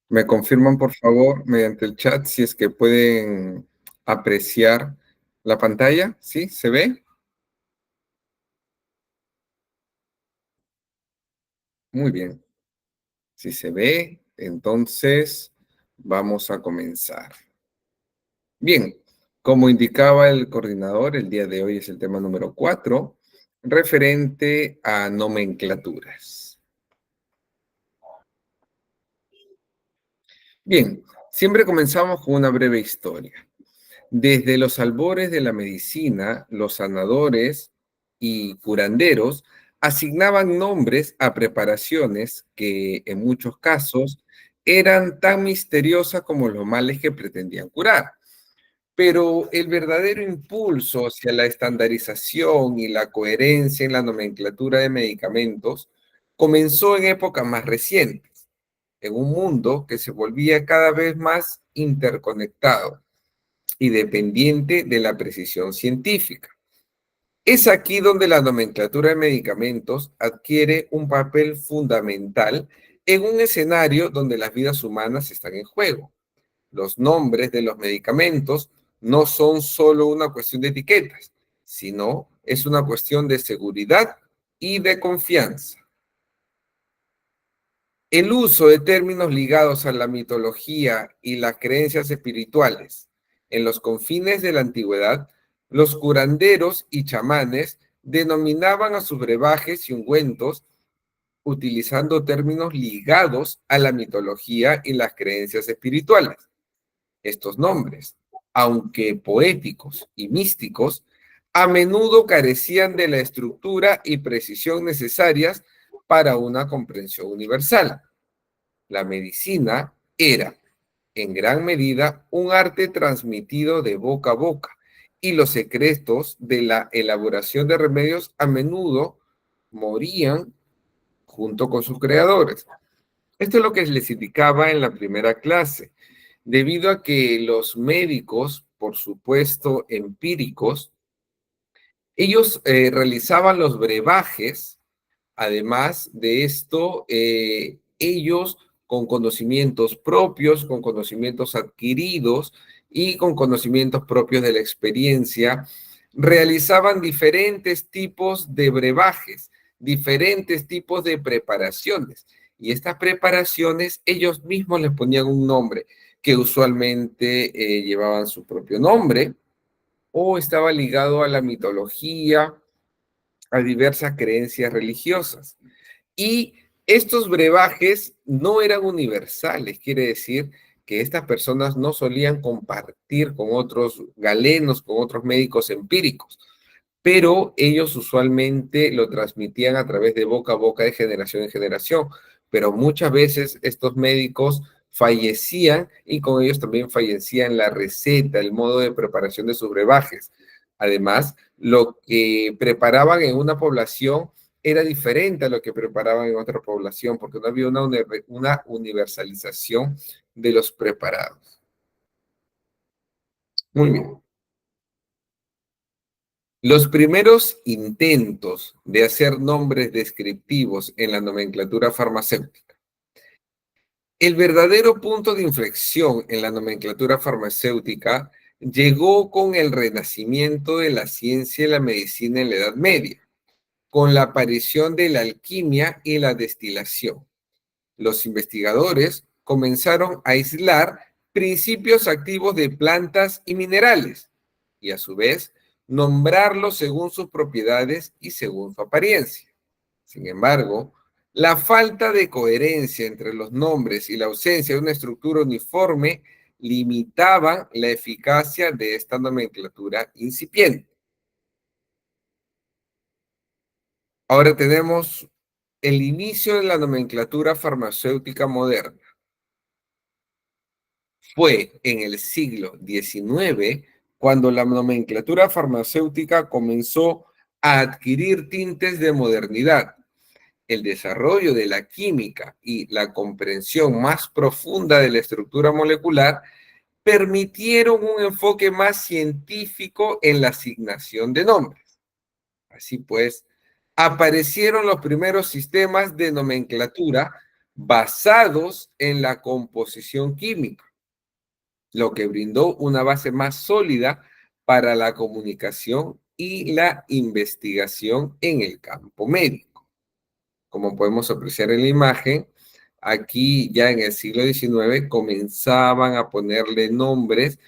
Me confirman, por favor, mediante el chat, si es que pueden apreciar la pantalla. ¿Sí? ¿Se ve? Muy bien. Si se ve, entonces vamos a comenzar. Bien, como indicaba el coordinador, el día de hoy es el tema número 4, referente a nomenclaturas. Bien, siempre comenzamos con una breve historia. Desde los albores de la medicina, los sanadores y curanderos asignaban nombres a preparaciones que en muchos casos eran tan misteriosas como los males que pretendían curar. Pero el verdadero impulso hacia la estandarización y la coherencia en la nomenclatura de medicamentos comenzó en épocas más recientes, en un mundo que se volvía cada vez más interconectado y dependiente de la precisión científica. Es aquí donde la nomenclatura de medicamentos adquiere un papel fundamental en un escenario donde las vidas humanas están en juego. Los nombres de los medicamentos no son solo una cuestión de etiquetas, sino es una cuestión de seguridad y de confianza. El uso de términos ligados a la mitología y las creencias espirituales. En los confines de la antigüedad, los curanderos y chamanes denominaban a sus brebajes y ungüentos utilizando términos ligados a la mitología y las creencias espirituales. Estos nombres, aunque poéticos y místicos, a menudo carecían de la estructura y precisión necesarias para una comprensión universal. La medicina era, en gran medida, un arte transmitido de boca a boca, y los secretos de la elaboración de remedios a menudo morían junto con sus creadores. Esto es lo que les indicaba en la primera clase. Debido a que los médicos, por supuesto, empíricos, ellos realizaban los brebajes. Además de esto, ellos con conocimientos propios, con conocimientos adquiridos y con conocimientos propios de la experiencia, realizaban diferentes tipos de brebajes, diferentes tipos de preparaciones. Y estas preparaciones ellos mismos les ponían un nombre, que usualmente llevaban su propio nombre o estaba ligado a la mitología, a diversas creencias religiosas. Y estos brebajes no eran universales, quiere decir que estas personas no solían compartir con otros galenos, con otros médicos empíricos, pero ellos usualmente lo transmitían a través de boca a boca de generación en generación. Pero muchas veces estos médicos fallecían y con ellos también fallecían la receta, el modo de preparación de sus brebajes. Además, lo que preparaban en una población era diferente a lo que preparaban en otra población, porque no había una universalización de los preparados. Muy bien. Los primeros intentos de hacer nombres descriptivos en la nomenclatura farmacéutica. El verdadero punto de inflexión en la nomenclatura farmacéutica llegó con el renacimiento de la ciencia y la medicina en la Edad Media, con la aparición de la alquimia y la destilación. Los investigadores comenzaron a aislar principios activos de plantas y minerales y a su vez nombrarlos según sus propiedades y según su apariencia. Sin embargo, la falta de coherencia entre los nombres y la ausencia de una estructura uniforme limitaban la eficacia de esta nomenclatura incipiente. Ahora tenemos el inicio de la nomenclatura farmacéutica moderna. Fue en el siglo XIX cuando la nomenclatura farmacéutica comenzó a adquirir tintes de modernidad. El desarrollo de la química y la comprensión más profunda de la estructura molecular permitieron un enfoque más científico en la asignación de nombres. Así pues, aparecieron los primeros sistemas de nomenclatura basados en la composición química, lo que brindó una base más sólida para la comunicación y la investigación en el campo médico. Como podemos apreciar en la imagen, aquí ya en el siglo XIX comenzaban a ponerle nombres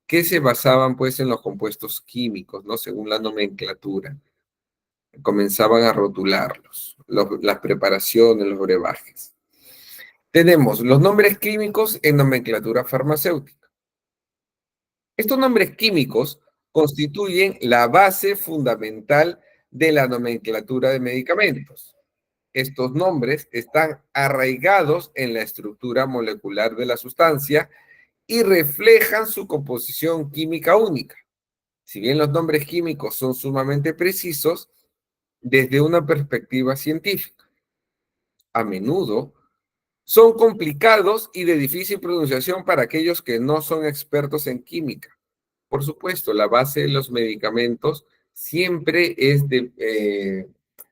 que se basaban pues en los compuestos químicos, ¿no? Según la nomenclatura. Comenzaban a rotularlos, las preparaciones, los brebajes. Tenemos los nombres químicos en nomenclatura farmacéutica. Estos nombres químicos constituyen la base fundamental de la nomenclatura de medicamentos. Estos nombres están arraigados en la estructura molecular de la sustancia y reflejan su composición química única. Si bien los nombres químicos son sumamente precisos, desde una perspectiva científica, a menudo son complicados y de difícil pronunciación para aquellos que no son expertos en química. Por supuesto, la base de los medicamentos siempre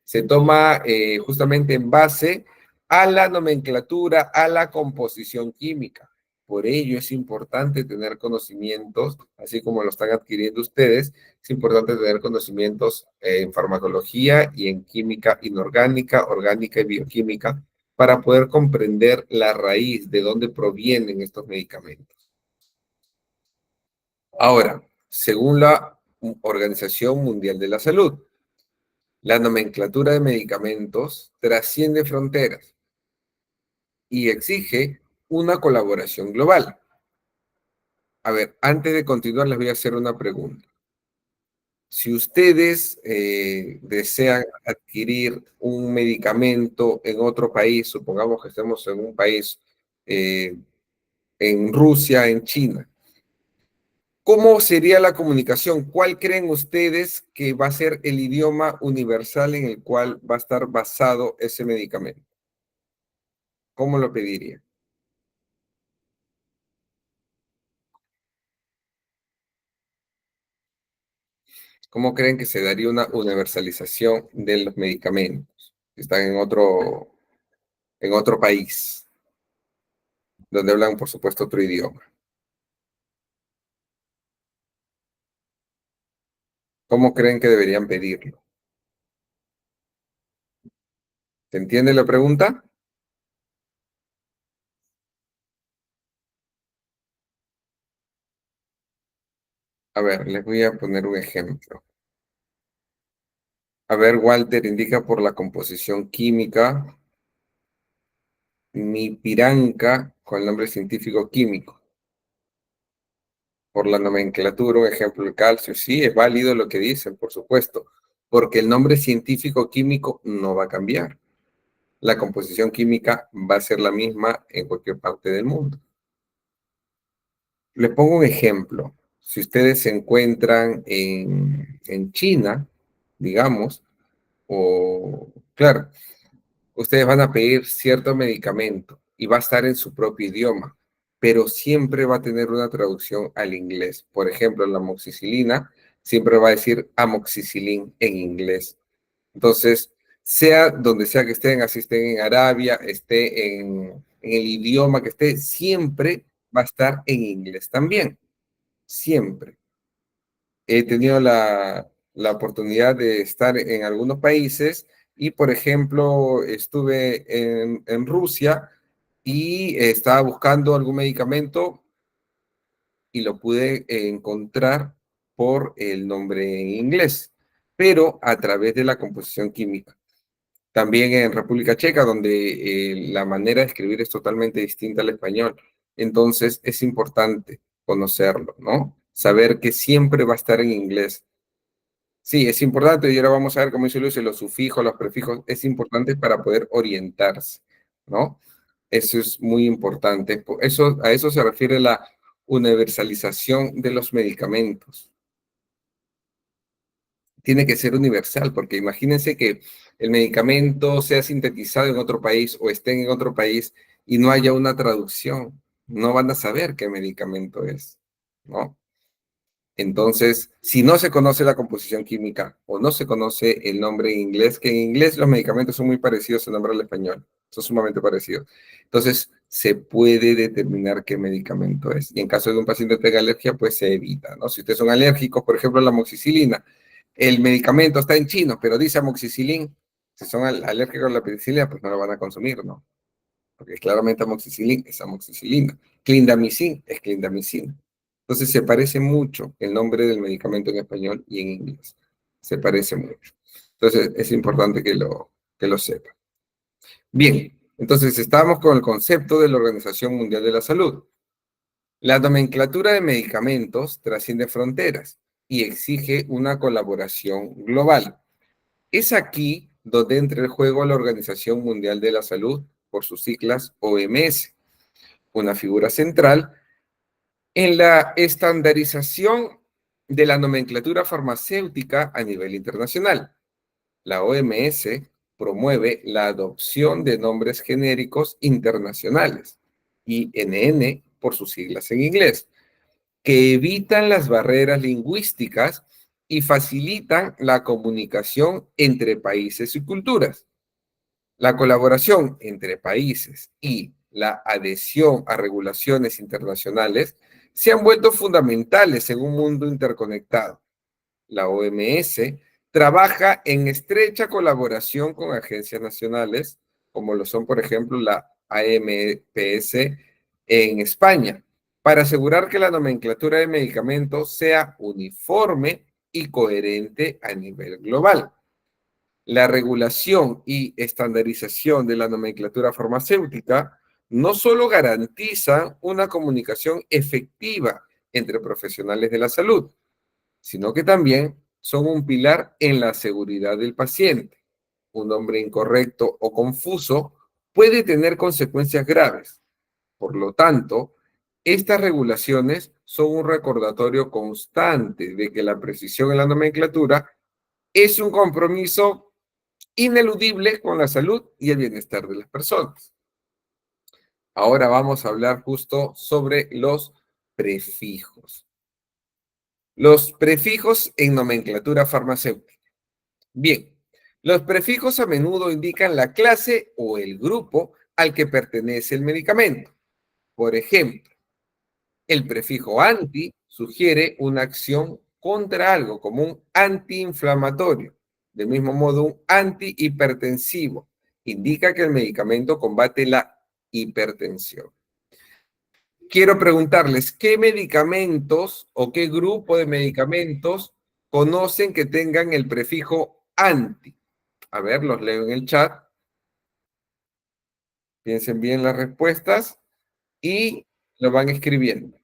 se toma justamente en base a la nomenclatura, a la composición química. Por ello es importante tener conocimientos, así como lo están adquiriendo ustedes, es importante tener conocimientos en farmacología y en química inorgánica, orgánica y bioquímica para poder comprender la raíz de dónde provienen estos medicamentos. Ahora, según la Organización Mundial de la Salud, la nomenclatura de medicamentos trasciende fronteras y exige una colaboración global. A ver, antes de continuar, les voy a hacer una pregunta. Si ustedes desean adquirir un medicamento en otro país, supongamos que estemos en un país, en Rusia, en China, ¿cómo sería la comunicación? ¿Cuál creen ustedes que va a ser el idioma universal en el cual va a estar basado ese medicamento? ¿Cómo lo pediría? ¿Cómo creen que se daría una universalización de los medicamentos que están en otro país, donde hablan, por supuesto, otro idioma? ¿Cómo creen que deberían pedirlo? ¿Se entiende la pregunta? A ver, les voy a poner un ejemplo. A ver, Walter indica por la composición química Mipiranca con el nombre científico químico. Por la nomenclatura, un ejemplo, el calcio. Sí, es válido lo que dicen, por supuesto, porque el nombre científico químico no va a cambiar. La composición química va a ser la misma en cualquier parte del mundo. Les pongo un ejemplo. Si ustedes se encuentran en China, digamos, o, claro, ustedes van a pedir cierto medicamento y va a estar en su propio idioma, pero siempre va a tener una traducción al inglés. Por ejemplo, la amoxicilina siempre va a decir amoxicilin en inglés. Entonces, sea donde sea que estén, así estén en Arabia, esté en el idioma que esté, siempre va a estar en inglés también. Siempre. He tenido la oportunidad de estar en algunos países y, por ejemplo, estuve en Rusia y estaba buscando algún medicamento y lo pude encontrar por el nombre en inglés, pero a través de la composición química. También en República Checa, donde la manera de escribir es totalmente distinta al español. Entonces es importante conocerlo, ¿no? Saber que siempre va a estar en inglés. Sí, es importante, y ahora vamos a ver, como dice Luis, los sufijos, los prefijos, es importante para poder orientarse, ¿no? Eso es muy importante. Eso, a eso se refiere la universalización de los medicamentos. Tiene que ser universal, porque imagínense que el medicamento sea sintetizado en otro país o esté en otro país y no haya una traducción. No van a saber qué medicamento es, ¿no? Entonces, si no se conoce la composición química o no se conoce el nombre en inglés, que en inglés los medicamentos son muy parecidos al nombre al español, son sumamente parecidos. Entonces, se puede determinar qué medicamento es. Y en caso de un paciente que tenga alergia, pues se evita, ¿no? Si ustedes son alérgicos, por ejemplo, a la amoxicilina, el medicamento está en chino, pero dice amoxicilina, si son alérgicos a la penicilina, pues no lo van a consumir, ¿no? Porque claramente amoxicilina es amoxicilina. Clindamicin es clindamicina. Entonces se parece mucho el nombre del medicamento en español y en inglés. Se parece mucho. Entonces es importante que lo sepa. Bien, entonces estamos con el concepto de la Organización Mundial de la Salud. La nomenclatura de medicamentos trasciende fronteras y exige una colaboración global. Es aquí donde entra en juego la Organización Mundial de la Salud, por sus siglas OMS, una figura central en la estandarización de la nomenclatura farmacéutica a nivel internacional. La OMS promueve la adopción de nombres genéricos internacionales, INN por sus siglas en inglés, que evitan las barreras lingüísticas y facilitan la comunicación entre países y culturas. La colaboración entre países y la adhesión a regulaciones internacionales se han vuelto fundamentales en un mundo interconectado. La OMS trabaja en estrecha colaboración con agencias nacionales, como lo son, por ejemplo, la AMPS en España, para asegurar que la nomenclatura de medicamentos sea uniforme y coherente a nivel global. La regulación y estandarización de la nomenclatura farmacéutica no solo garantiza una comunicación efectiva entre profesionales de la salud, sino que también son un pilar en la seguridad del paciente. Un nombre incorrecto o confuso puede tener consecuencias graves. Por lo tanto, estas regulaciones son un recordatorio constante de que la precisión en la nomenclatura es un compromiso ineludible con la salud y el bienestar de las personas. Ahora vamos a hablar justo sobre los prefijos. Los prefijos en nomenclatura farmacéutica. Bien, los prefijos a menudo indican la clase o el grupo al que pertenece el medicamento. Por ejemplo, el prefijo anti sugiere una acción contra algo, como un antiinflamatorio. Del mismo modo, un antihipertensivo indica que el medicamento combate la hipertensión. Quiero preguntarles, ¿qué medicamentos o qué grupo de medicamentos conocen que tengan el prefijo anti? A ver, los leo en el chat. Piensen bien las respuestas y lo van escribiendo.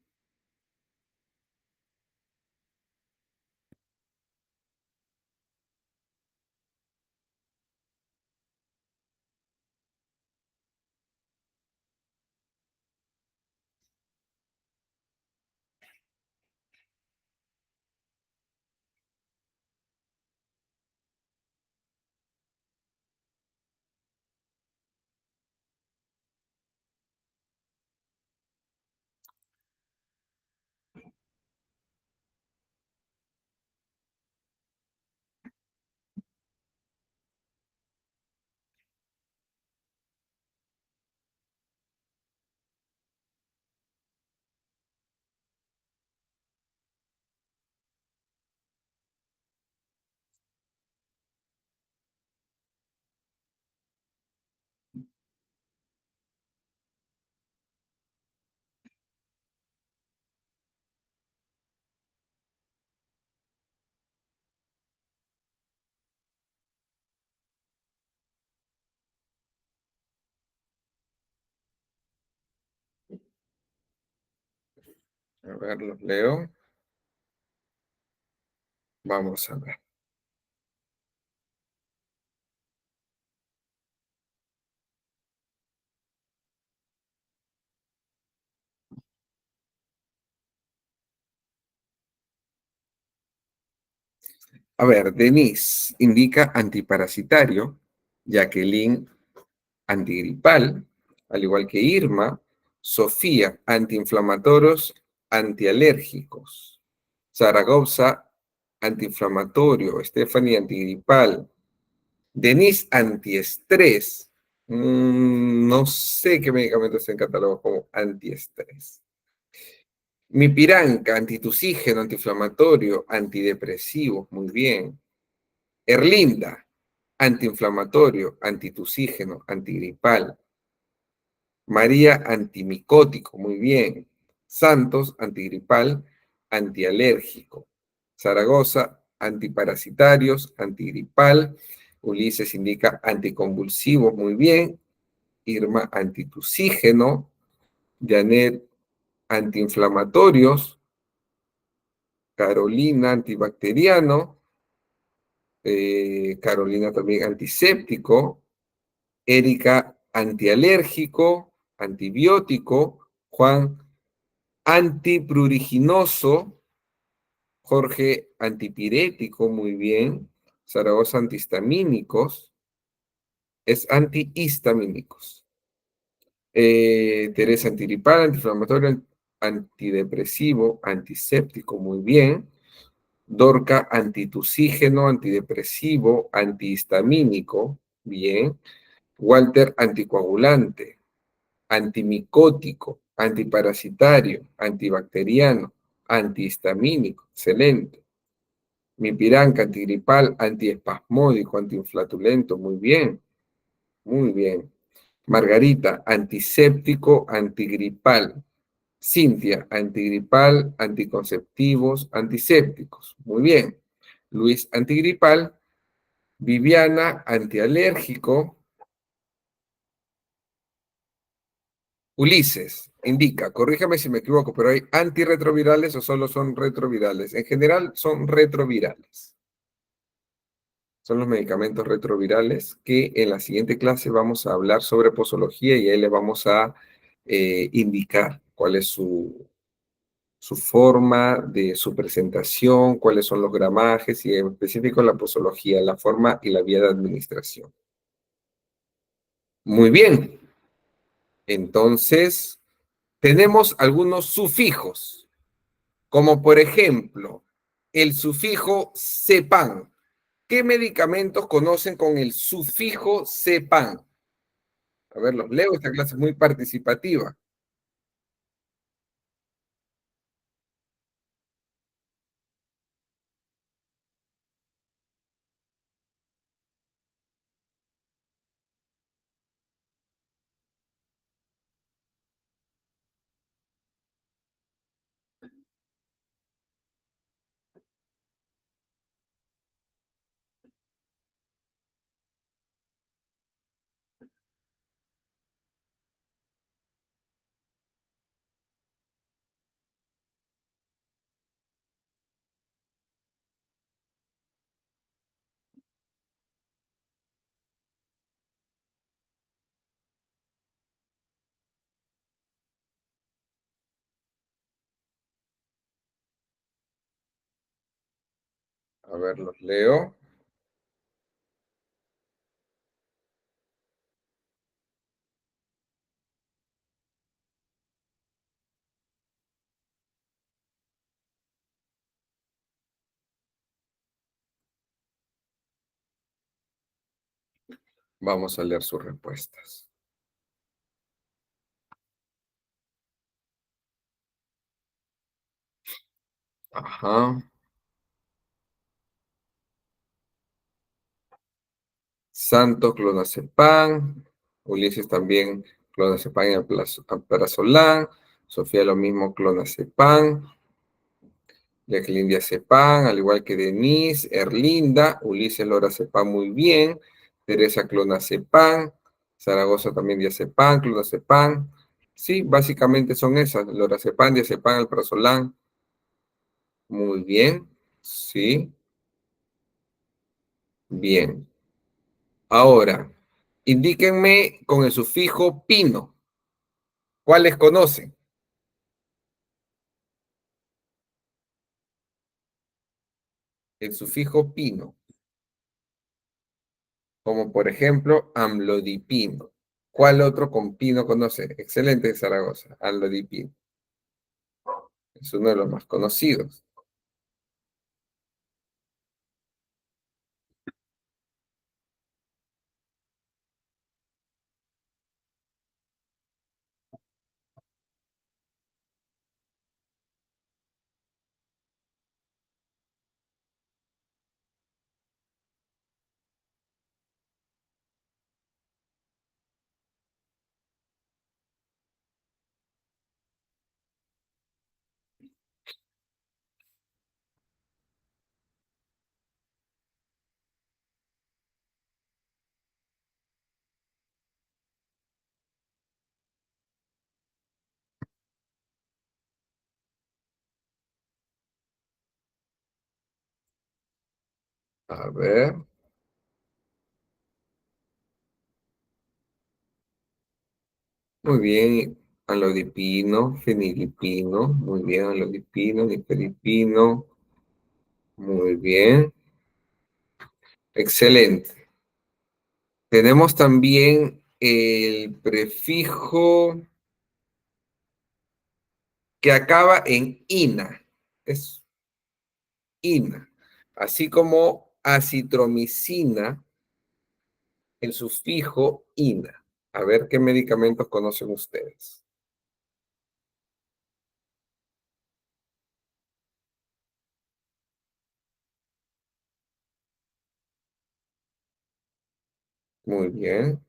A ver, los leo. Vamos a ver. A ver, Denise indica antiparasitario, Jacqueline antigripal, al igual que Irma, Sofía antiinflamatorios, antialérgicos, Zaragoza antiinflamatorio, Stephanie antigripal, Denise antiestrés, No sé qué medicamentos se catalogan como antiestrés. Mipiranca, antitusígeno, antiinflamatorio, antidepresivo, muy bien. Erlinda, antiinflamatorio, antitusígeno, antigripal. María, antimicótico, muy bien. Santos, antigripal, antialérgico. Zaragoza, antiparasitarios, antigripal. Ulises indica anticonvulsivo, muy bien. Irma, antitusígeno. Janet, antiinflamatorios. Carolina, antibacteriano. Carolina también antiséptico. Erika, antialérgico, antibiótico. Juan, antipruriginoso. Jorge, antipirético, muy bien. Zaragoza, antihistamínicos. Es antihistamínicos. Teresa, antigripal, antiinflamatorio, antidepresivo, antiséptico, muy bien. Dorca, antitusígeno, antidepresivo, antihistamínico, bien. Walter, anticoagulante, antimicótico, antiparasitario, antibacteriano, antihistamínico, excelente. Mipiranca, antigripal, antiespasmódico, antiinflatulento, muy bien, muy bien. Margarita, antiséptico, antigripal. Cintia, antigripal, anticonceptivos, antisépticos, muy bien. Luis, antigripal. Viviana, antialérgico. Ulises, indica, corríjame si me equivoco, pero ¿hay antirretrovirales o solo son retrovirales? En general son retrovirales. Son los medicamentos retrovirales que en la siguiente clase vamos a hablar sobre posología y ahí le vamos a indicar cuál es su forma de su presentación, cuáles son los gramajes y en específico la posología, la forma y la vía de administración. Muy bien, entonces tenemos algunos sufijos, como por ejemplo el sufijo cepan. ¿Qué medicamentos conocen con el sufijo cepan? A ver, los leo, esta clase es muy participativa. A ver, los leo. Vamos a leer sus respuestas. Ajá. Santos, clonazepam. Ulises también clonazepam y alprazolam. Sofía lo mismo, clonazepam. Jacqueline diazepam, al igual que Denise. Erlinda. Ulises lorazepam muy bien. Teresa clonazepam. Zaragoza también diazepam, clonazepam. Sí, básicamente son esas. Lorazepam, diazepam, alprazolam. Muy bien. Sí, bien. Ahora, indíquenme con el sufijo pino. ¿Cuáles conocen? El sufijo pino, como por ejemplo amlodipino. ¿Cuál otro con pino conoce? Excelente, Zaragoza, amlodipino. Es uno de los más conocidos. A ver. Muy bien. Alodipino, fenilipino. Muy bien, alodipino, nifedipino. Muy bien. Excelente. Tenemos también el prefijo que acaba en ina. Es ina. Así como acitromicina, el sufijo ina. A ver qué medicamentos conocen ustedes. Muy bien.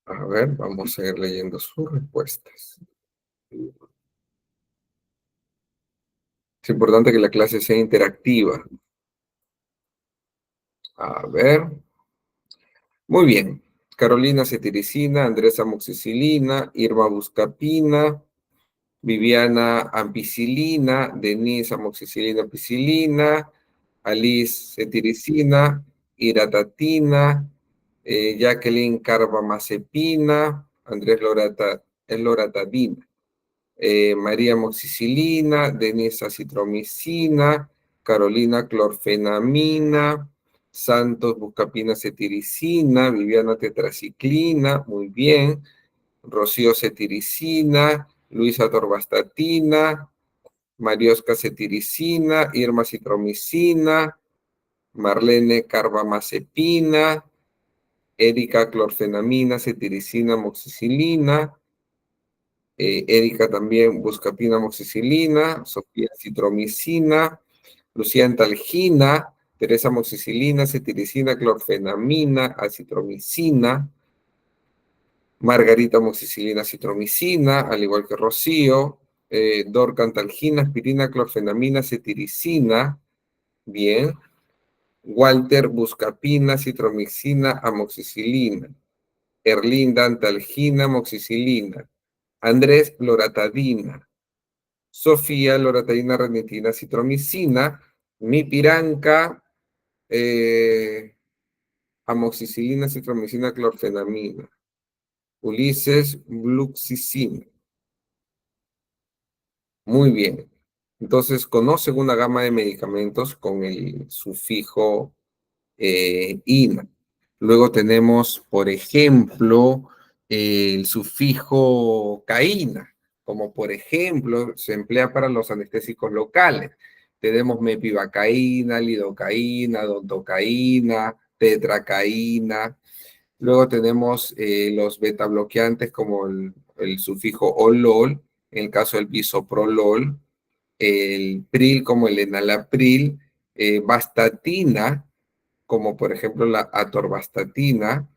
A ver, vamos a ir leyendo sus respuestas. Es importante que la clase sea interactiva. A ver. Muy bien. Carolina cetiricina, Andrés amoxicilina, Irma buscapina, Viviana ampicilina, Denise amoxicilina ampicilina, Alice cetiricina, iratatina, Jacqueline carbamazepina, Andrés loratadina. María Moxicilina, Denise Acitromicina, Carolina Clorfenamina, Santos Buscapina Cetiricina, Viviana Tetraciclina, muy bien, Rocío Cetiricina, Luisa Torvastatina, Mariosca Cetiricina, Irma Citromicina, Marlene Carbamazepina, Erika Clorfenamina, Cetiricina, Moxicilina, Erika también buscapina amoxicilina, Sofía citromicina, Lucía entalgina, Teresa amoxicilina, cetiricina, clorfenamina, acitromicina, Margarita amoxicilina, citromicina, al igual que Rocío, Dorca antalgina, aspirina, clorfenamina, cetiricina, bien, Walter buscapina, citromicina, amoxicilina, Erlinda antalgina, amoxicilina, Andrés loratadina, Sofía, loratadina, ranitidina, citromicina, mipiranca, eh, amoxicilina, citromicina, clorfenamina, Ulises, fluoxicina. Muy bien. Entonces, conocen una gama de medicamentos con el sufijo ina. Luego tenemos, por ejemplo, el sufijo caína, como por ejemplo se emplea para los anestésicos locales. Tenemos mepivacaína, lidocaína, dontocaína, tetracaína. Luego tenemos los betabloqueantes como el sufijo olol, en el caso del bisoprolol, el pril como el enalapril, vastatina, como por ejemplo la atorvastatina.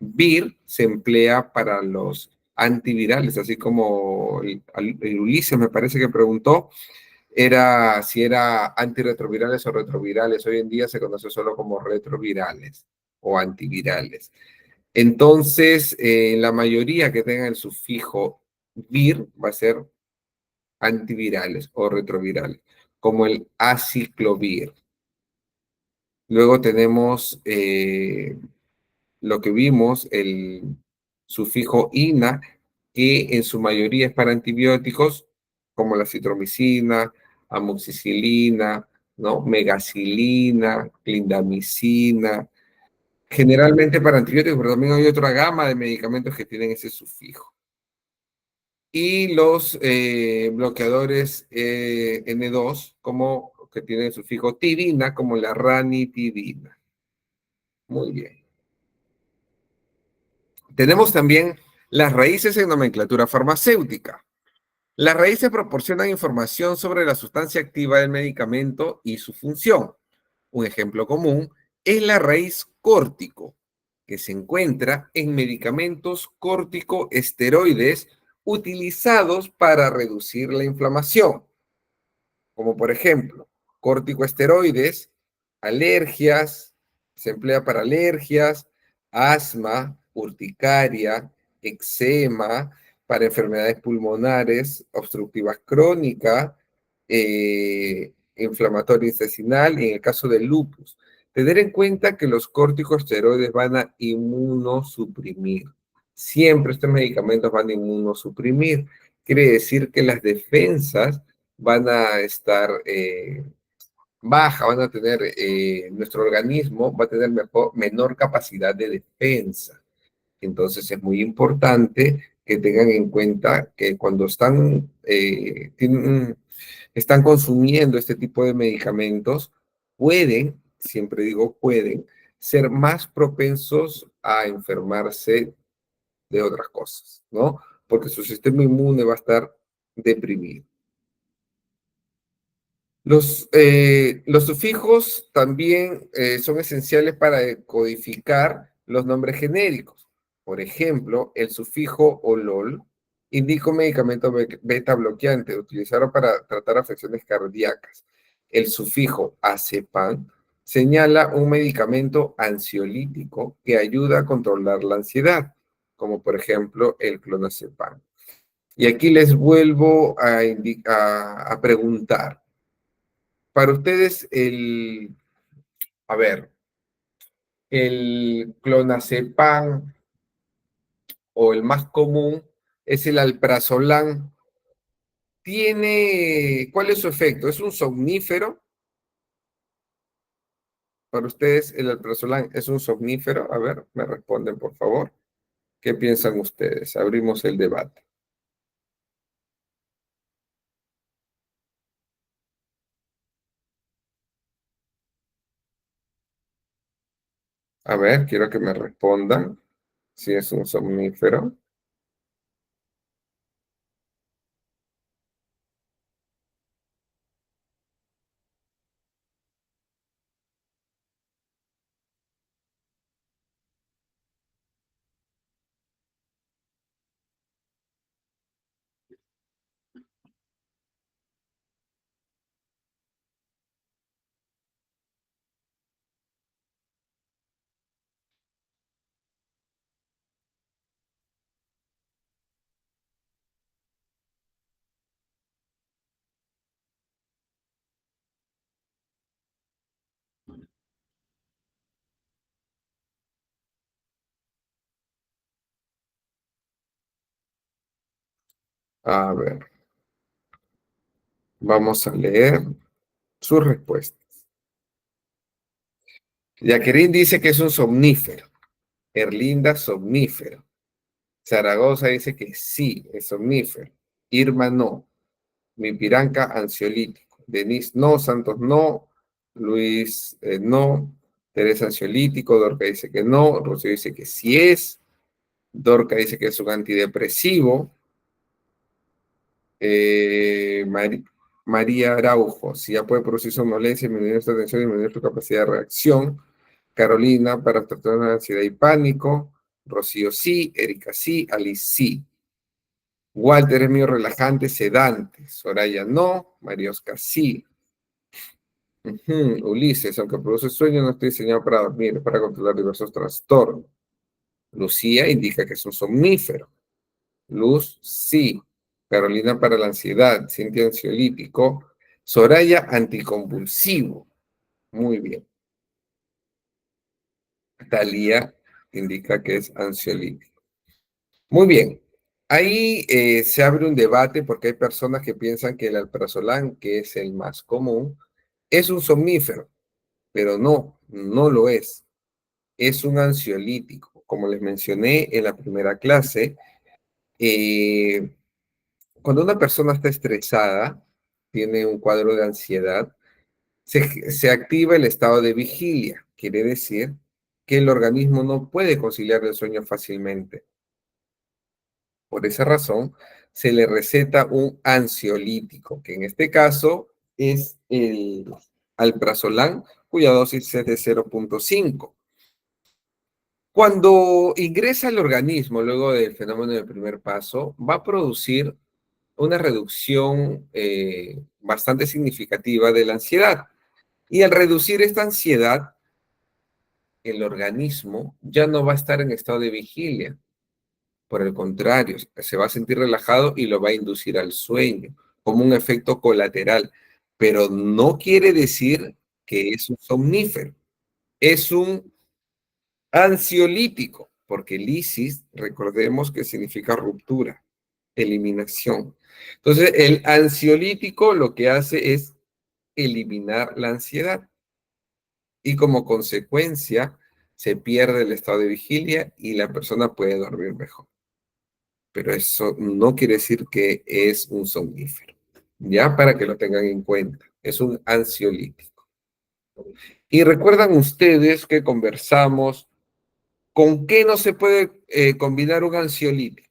Vir se emplea para los antivirales, así como el Ulises me parece que preguntó era si era antirretrovirales o retrovirales. Hoy en día se conoce solo como retrovirales o antivirales. Entonces, la mayoría que tenga el sufijo vir va a ser antivirales o retrovirales, como el aciclovir. Luego tenemos lo que vimos, el sufijo ina, que en su mayoría es para antibióticos, como la citromicina, amoxicilina, ¿no? Megacilina, clindamicina, generalmente para antibióticos, pero también hay otra gama de medicamentos que tienen ese sufijo. Y los bloqueadores N2, como que tienen el sufijo tidina, como la ranitidina. Muy bien. Tenemos también las raíces en nomenclatura farmacéutica. Las raíces proporcionan información sobre la sustancia activa del medicamento y su función. Un ejemplo común es la raíz córtico, que se encuentra en medicamentos corticoesteroides utilizados para reducir la inflamación, como por ejemplo corticoesteroides, alergias, se emplea para alergias, asma, urticaria, eczema, para enfermedades pulmonares obstructivas crónicas, inflamatorio intestinal y en el caso del lupus. Tener en cuenta que los corticosteroides van a inmunosuprimir. Siempre estos medicamentos van a inmunosuprimir. Quiere decir que las defensas van a estar bajas, van a tener, nuestro organismo va a tener menor capacidad de defensa. Entonces es muy importante que tengan en cuenta que cuando están consumiendo este tipo de medicamentos, pueden, siempre digo pueden, ser más propensos a enfermarse de otras cosas, ¿no? Porque su sistema inmune va a estar deprimido. Los sufijos también son esenciales para codificar los nombres genéricos. Por ejemplo, el sufijo olol indica un medicamento beta bloqueante utilizado para tratar afecciones cardíacas. El sufijo azepam señala un medicamento ansiolítico que ayuda a controlar la ansiedad, como por ejemplo el clonazepam. Y aquí les vuelvo a preguntar. Para ustedes, a ver, el clonazepam o el más común es el alprazolam. ¿Cuál es su efecto? ¿Es un somnífero? Para ustedes, el alprazolam es un somnífero. A ver, me responden, por favor. ¿Qué piensan ustedes? Abrimos el debate. A ver, quiero que me respondan si es un somnífero. A ver, vamos a leer sus respuestas. Jacqueline dice que es un somnífero. Erlinda, somnífero. Zaragoza dice que sí, es somnífero. Irma, no. Mipiranca, ansiolítico. Denise, no. Santos, no. Luis, no. Teresa, ansiolítico. Dorca dice que no. Rocío dice que sí es. Dorca dice que es un antidepresivo. Eh, Mari- María Araujo, si ya puede producir somnolencia, disminuir su atención y disminuir tu capacidad de reacción. Carolina, para tratar de ansiedad y pánico. Rocío, sí. Erika, sí. Alice, sí. Walter es medio relajante, sedante. Soraya, no. María Oscar, sí. Ulises, aunque produce sueño, no está diseñado para dormir, es para controlar diversos trastornos. Lucía indica que es un somnífero. Luz, sí. Carolina para la ansiedad. Cintia, ansiolítico. Soraya, anticonvulsivo. Muy bien. Talía indica que es ansiolítico. Muy bien. Ahí se abre un debate porque hay personas que piensan que el alprazolam, que es el más común, es un somnífero, pero no, no lo es. Es un ansiolítico. Como les mencioné en la primera clase, eh, cuando una persona está estresada, tiene un cuadro de ansiedad, se activa el estado de vigilia. Quiere decir que el organismo no puede conciliar el sueño fácilmente. Por esa razón, se le receta un ansiolítico, que en este caso es el alprazolam, cuya dosis es de 0,5. Cuando ingresa al organismo, luego del fenómeno del primer paso, va a producir una reducción bastante significativa de la ansiedad. Y al reducir esta ansiedad, el organismo ya no va a estar en estado de vigilia. Por el contrario, se va a sentir relajado y lo va a inducir al sueño, como un efecto colateral. Pero no quiere decir que es un somnífero, es un ansiolítico, porque lisis, recordemos que significa ruptura, eliminación. Entonces, el ansiolítico lo que hace es eliminar la ansiedad y como consecuencia se pierde el estado de vigilia y la persona puede dormir mejor. Pero eso no quiere decir que es un somnífero. Ya para que lo tengan en cuenta, es un ansiolítico. Y recuerdan ustedes que conversamos con qué no se puede combinar un ansiolítico.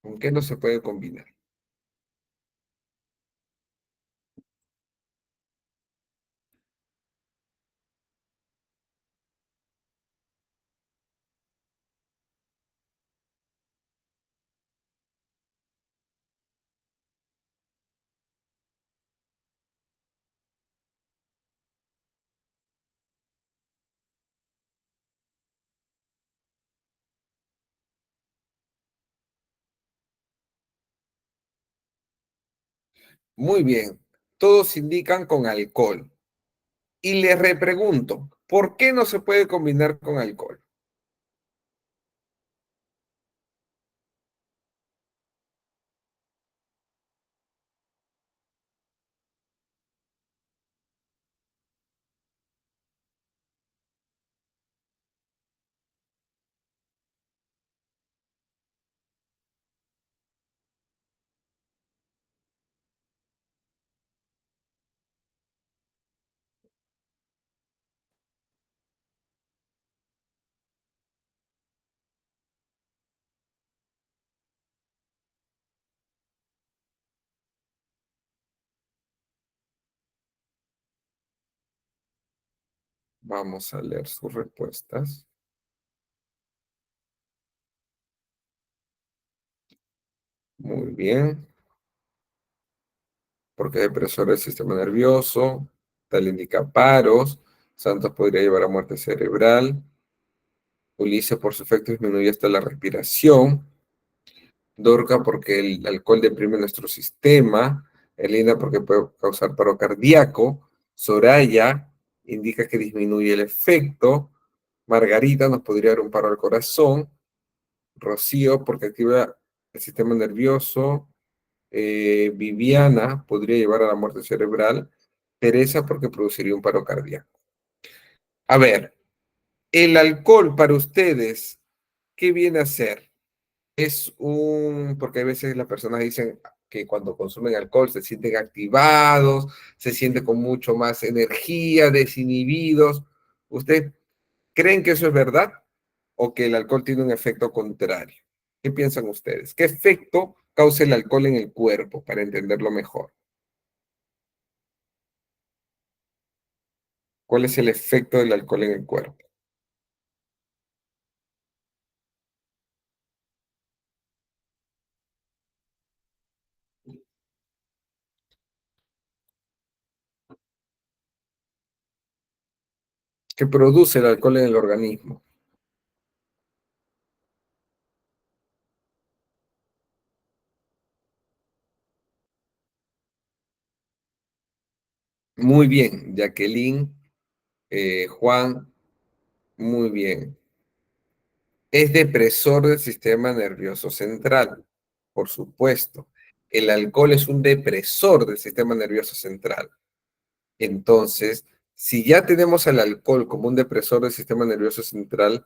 ¿Con qué no se puede combinar? Muy bien, todos indican con alcohol. Y les repregunto, ¿por qué no se puede combinar con alcohol? Vamos a leer sus respuestas. Muy bien, porque depresor del sistema nervioso, tal indica paros, Santos podría llevar a muerte cerebral, Ulises por su efecto disminuye hasta la respiración, Dorca porque el alcohol deprime nuestro sistema, Elena porque puede causar paro cardíaco, Soraya indica que disminuye el efecto, Margarita nos podría dar un paro al corazón, Rocío porque activa el sistema nervioso, Viviana podría llevar a la muerte cerebral, Teresa porque produciría un paro cardíaco. A ver, el alcohol para ustedes, ¿qué viene a ser? Porque a veces las personas dicen que cuando consumen alcohol se sienten activados, se sienten con mucho más energía, desinhibidos. ¿Ustedes creen que eso es verdad o que el alcohol tiene un efecto contrario? ¿Qué piensan ustedes? ¿Qué efecto causa el alcohol en el cuerpo para entenderlo mejor? ¿Cuál es el efecto del alcohol en el cuerpo? ¿Qué produce el alcohol en el organismo? Muy bien, Jacqueline, Juan, muy bien. Es depresor del sistema nervioso central, por supuesto. El alcohol es un depresor del sistema nervioso central. Entonces, si ya tenemos al alcohol como un depresor del sistema nervioso central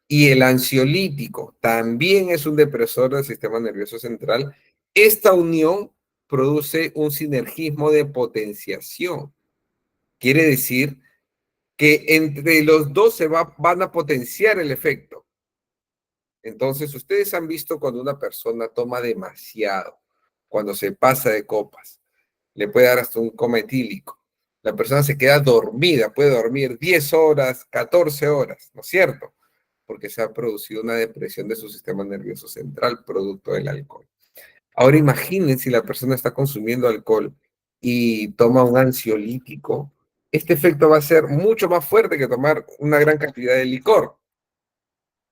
y el ansiolítico también es un depresor del sistema nervioso central, esta unión produce un sinergismo de potenciación. Quiere decir que entre los dos van a potenciar el efecto. Entonces, ustedes han visto cuando una persona toma demasiado, cuando se pasa de copas, le puede dar hasta un coma etílico. La persona se queda dormida, puede dormir 10 horas, 14 horas, ¿no es cierto? Porque se ha producido una depresión de su sistema nervioso central producto del alcohol. Ahora imaginen si la persona está consumiendo alcohol y toma un ansiolítico, este efecto va a ser mucho más fuerte que tomar una gran cantidad de licor.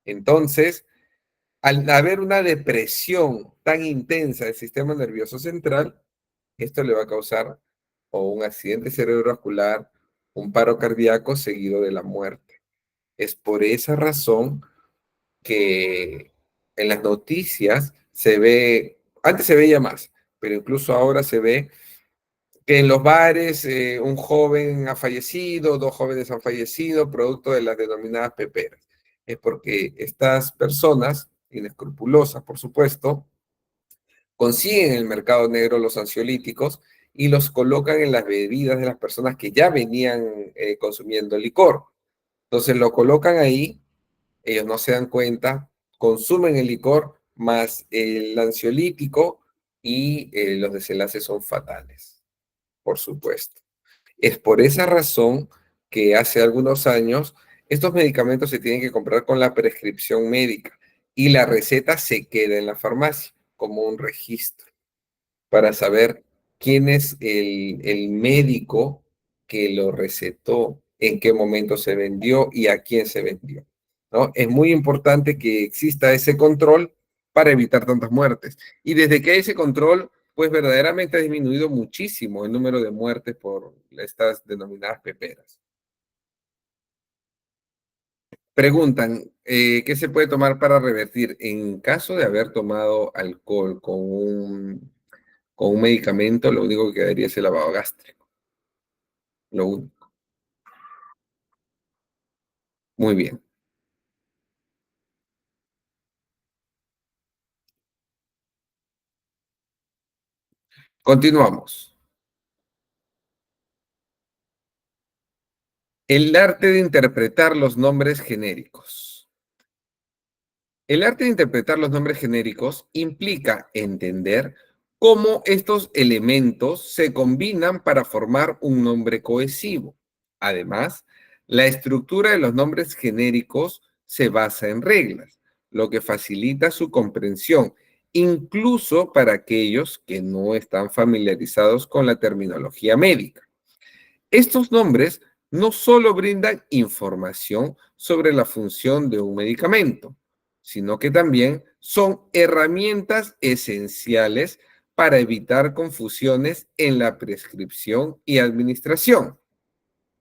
Entonces, al haber una depresión tan intensa del sistema nervioso central, esto le va a causar o un accidente cerebrovascular, un paro cardíaco seguido de la muerte. Es por esa razón que en las noticias se ve, antes se veía más, pero incluso ahora se ve que en los bares un joven ha fallecido, dos jóvenes han fallecido, producto de las denominadas peperas. Es porque estas personas, inescrupulosas por supuesto, consiguen en el mercado negro los ansiolíticos y los colocan en las bebidas de las personas que ya venían consumiendo licor. Entonces lo colocan ahí, ellos no se dan cuenta, consumen el licor más el ansiolítico y los desenlaces son fatales, por supuesto. Es por esa razón que hace algunos años estos medicamentos se tienen que comprar con la prescripción médica y la receta se queda en la farmacia como un registro para saber quién es el médico que lo recetó, en qué momento se vendió y a quién se vendió, ¿no? Es muy importante que exista ese control para evitar tantas muertes. Y desde que hay ese control, pues verdaderamente ha disminuido muchísimo el número de muertes por estas denominadas peperas. Preguntan, ¿qué se puede tomar para revertir en caso de haber tomado alcohol con un medicamento? Lo único que quedaría es el lavado gástrico. Lo único. Muy bien. Continuamos. El arte de interpretar los nombres genéricos. El arte de interpretar los nombres genéricos implica entender cómo estos elementos se combinan para formar un nombre cohesivo. Además, la estructura de los nombres genéricos se basa en reglas, lo que facilita su comprensión, incluso para aquellos que no están familiarizados con la terminología médica. Estos nombres no solo brindan información sobre la función de un medicamento, sino que también son herramientas esenciales para evitar confusiones en la prescripción y administración.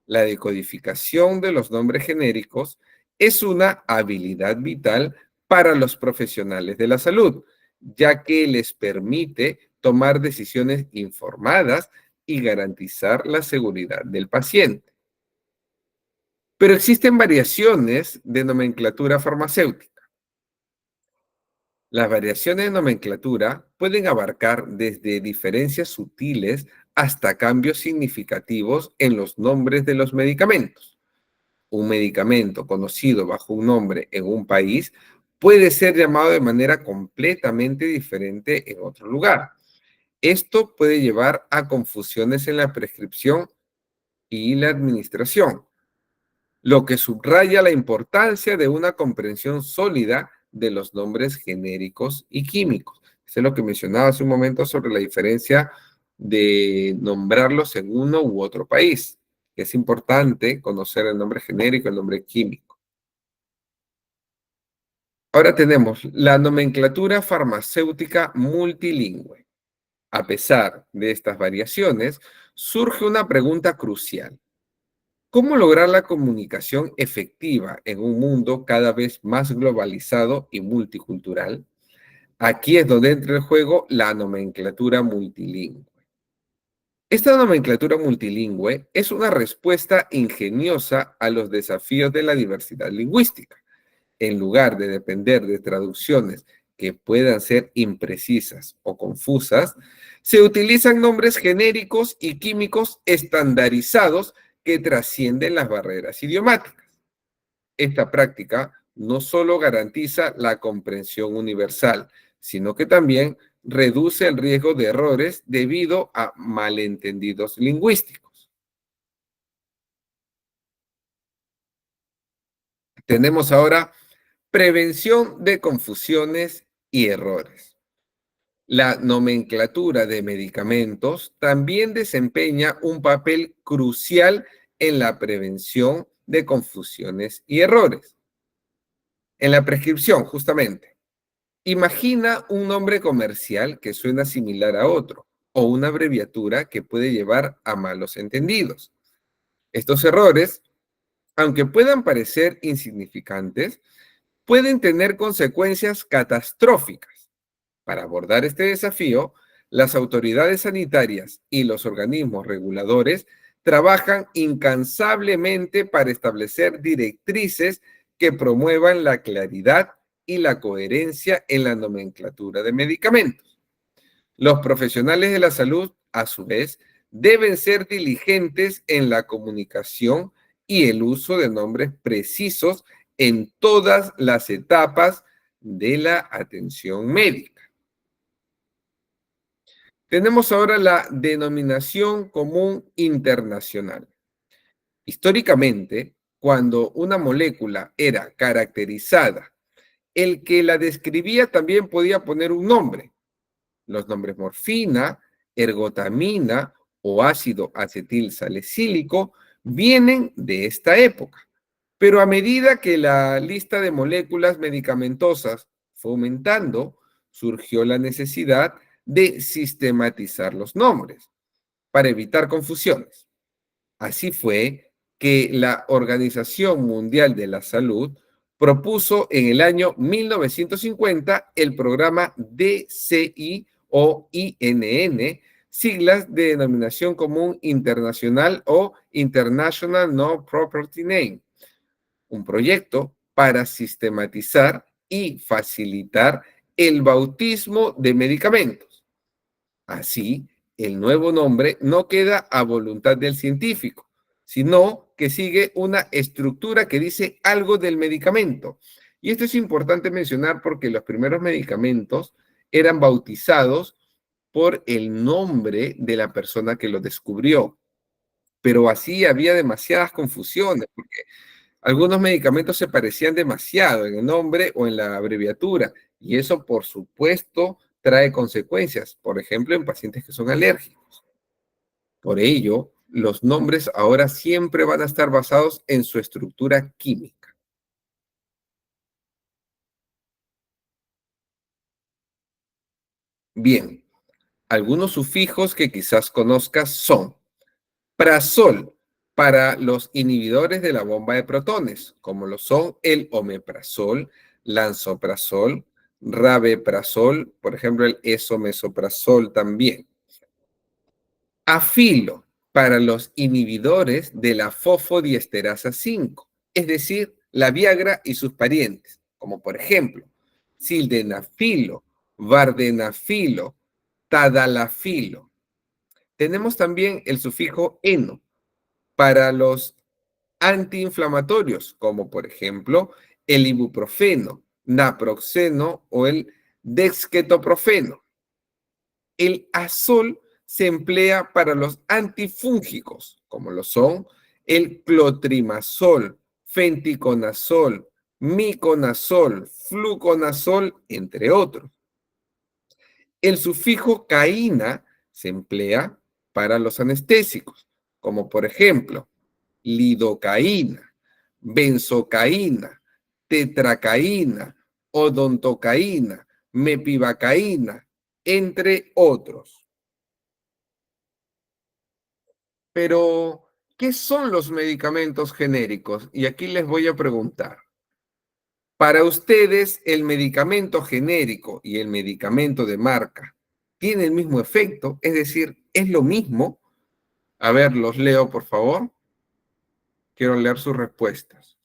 La decodificación de los nombres genéricos es una habilidad vital para los profesionales de la salud, ya que les permite tomar decisiones informadas y garantizar la seguridad del paciente. Pero existen variaciones de nomenclatura farmacéutica. Las variaciones de nomenclatura pueden abarcar desde diferencias sutiles hasta cambios significativos en los nombres de los medicamentos. Un medicamento conocido bajo un nombre en un país puede ser llamado de manera completamente diferente en otro lugar. Esto puede llevar a confusiones en la prescripción y la administración, lo que subraya la importancia de una comprensión sólida de los nombres genéricos y químicos. Eso es lo que mencionaba hace un momento sobre la diferencia de nombrarlos en uno u otro país. Es importante conocer el nombre genérico y el nombre químico. Ahora tenemos la nomenclatura farmacéutica multilingüe. A pesar de estas variaciones, surge una pregunta crucial. ¿Cómo lograr la comunicación efectiva en un mundo cada vez más globalizado y multicultural? Aquí es donde entra en juego la nomenclatura multilingüe. Esta nomenclatura multilingüe es una respuesta ingeniosa a los desafíos de la diversidad lingüística. En lugar de depender de traducciones que puedan ser imprecisas o confusas, se utilizan nombres genéricos y químicos estandarizados que trascienden las barreras idiomáticas. Esta práctica no solo garantiza la comprensión universal, sino que también reduce el riesgo de errores debido a malentendidos lingüísticos. Tenemos ahora prevención de confusiones y errores. La nomenclatura de medicamentos también desempeña un papel crucial en la prevención de confusiones y errores. En la prescripción, justamente, imagina un nombre comercial que suena similar a otro o una abreviatura que puede llevar a malos entendidos. Estos errores, aunque puedan parecer insignificantes, pueden tener consecuencias catastróficas. Para abordar este desafío, las autoridades sanitarias y los organismos reguladores trabajan incansablemente para establecer directrices que promuevan la claridad y la coherencia en la nomenclatura de medicamentos. Los profesionales de la salud, a su vez, deben ser diligentes en la comunicación y el uso de nombres precisos en todas las etapas de la atención médica. Tenemos ahora la denominación común internacional. Históricamente, cuando una molécula era caracterizada, el que la describía también podía poner un nombre. Los nombres morfina, ergotamina o ácido acetil salicílico vienen de esta época. Pero a medida que la lista de moléculas medicamentosas fue aumentando, surgió la necesidad de sistematizar los nombres para evitar confusiones. Así fue que la Organización Mundial de la Salud propuso en el año 1950 el programa DCI o INN, siglas de denominación común internacional o International No Property Name, un proyecto para sistematizar y facilitar el bautismo de medicamentos. Así, el nuevo nombre no queda a voluntad del científico, sino que sigue una estructura que dice algo del medicamento. Y esto es importante mencionar porque los primeros medicamentos eran bautizados por el nombre de la persona que lo descubrió. Pero así había demasiadas confusiones, porque algunos medicamentos se parecían demasiado en el nombre o en la abreviatura, y eso, por supuesto, trae consecuencias, por ejemplo, en pacientes que son alérgicos. Por ello, los nombres ahora siempre van a estar basados en su estructura química. Bien, algunos sufijos que quizás conozcas son prazol para los inhibidores de la bomba de protones, como lo son el omeprazol, lansoprazol, rabeprazol, por ejemplo, el esomesoprazol también. Afilo para los inhibidores de la fosfodiesterasa 5, es decir, la Viagra y sus parientes, como por ejemplo, sildenafilo, vardenafilo, tadalafilo. Tenemos también el sufijo eno para los antiinflamatorios, como por ejemplo el ibuprofeno, naproxeno o el dexketoprofeno. El azol se emplea para los antifúngicos, como lo son el clotrimazol, fenticonazol, miconazol, fluconazol, entre otros. El sufijo caína se emplea para los anestésicos, como por ejemplo lidocaína, benzocaína, tetracaína, odontocaína, mepivacaína, entre otros. Pero, ¿qué son los medicamentos genéricos? Y aquí les voy a preguntar. Para ustedes, ¿el medicamento genérico y el medicamento de marca tienen el mismo efecto? Es decir, ¿es lo mismo? A ver, los leo, por favor. Quiero leer sus respuestas.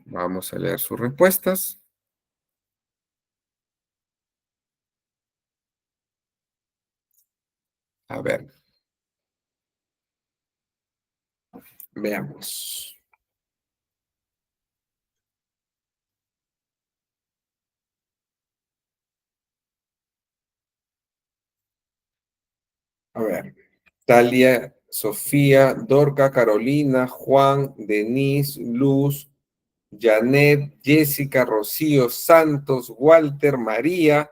Vamos a leer sus respuestas. A ver, veamos. A ver. Talia, Sofía, Dorca, Carolina, Juan, Denise, Luz, Janet, Jessica, Rocío, Santos, Walter, María,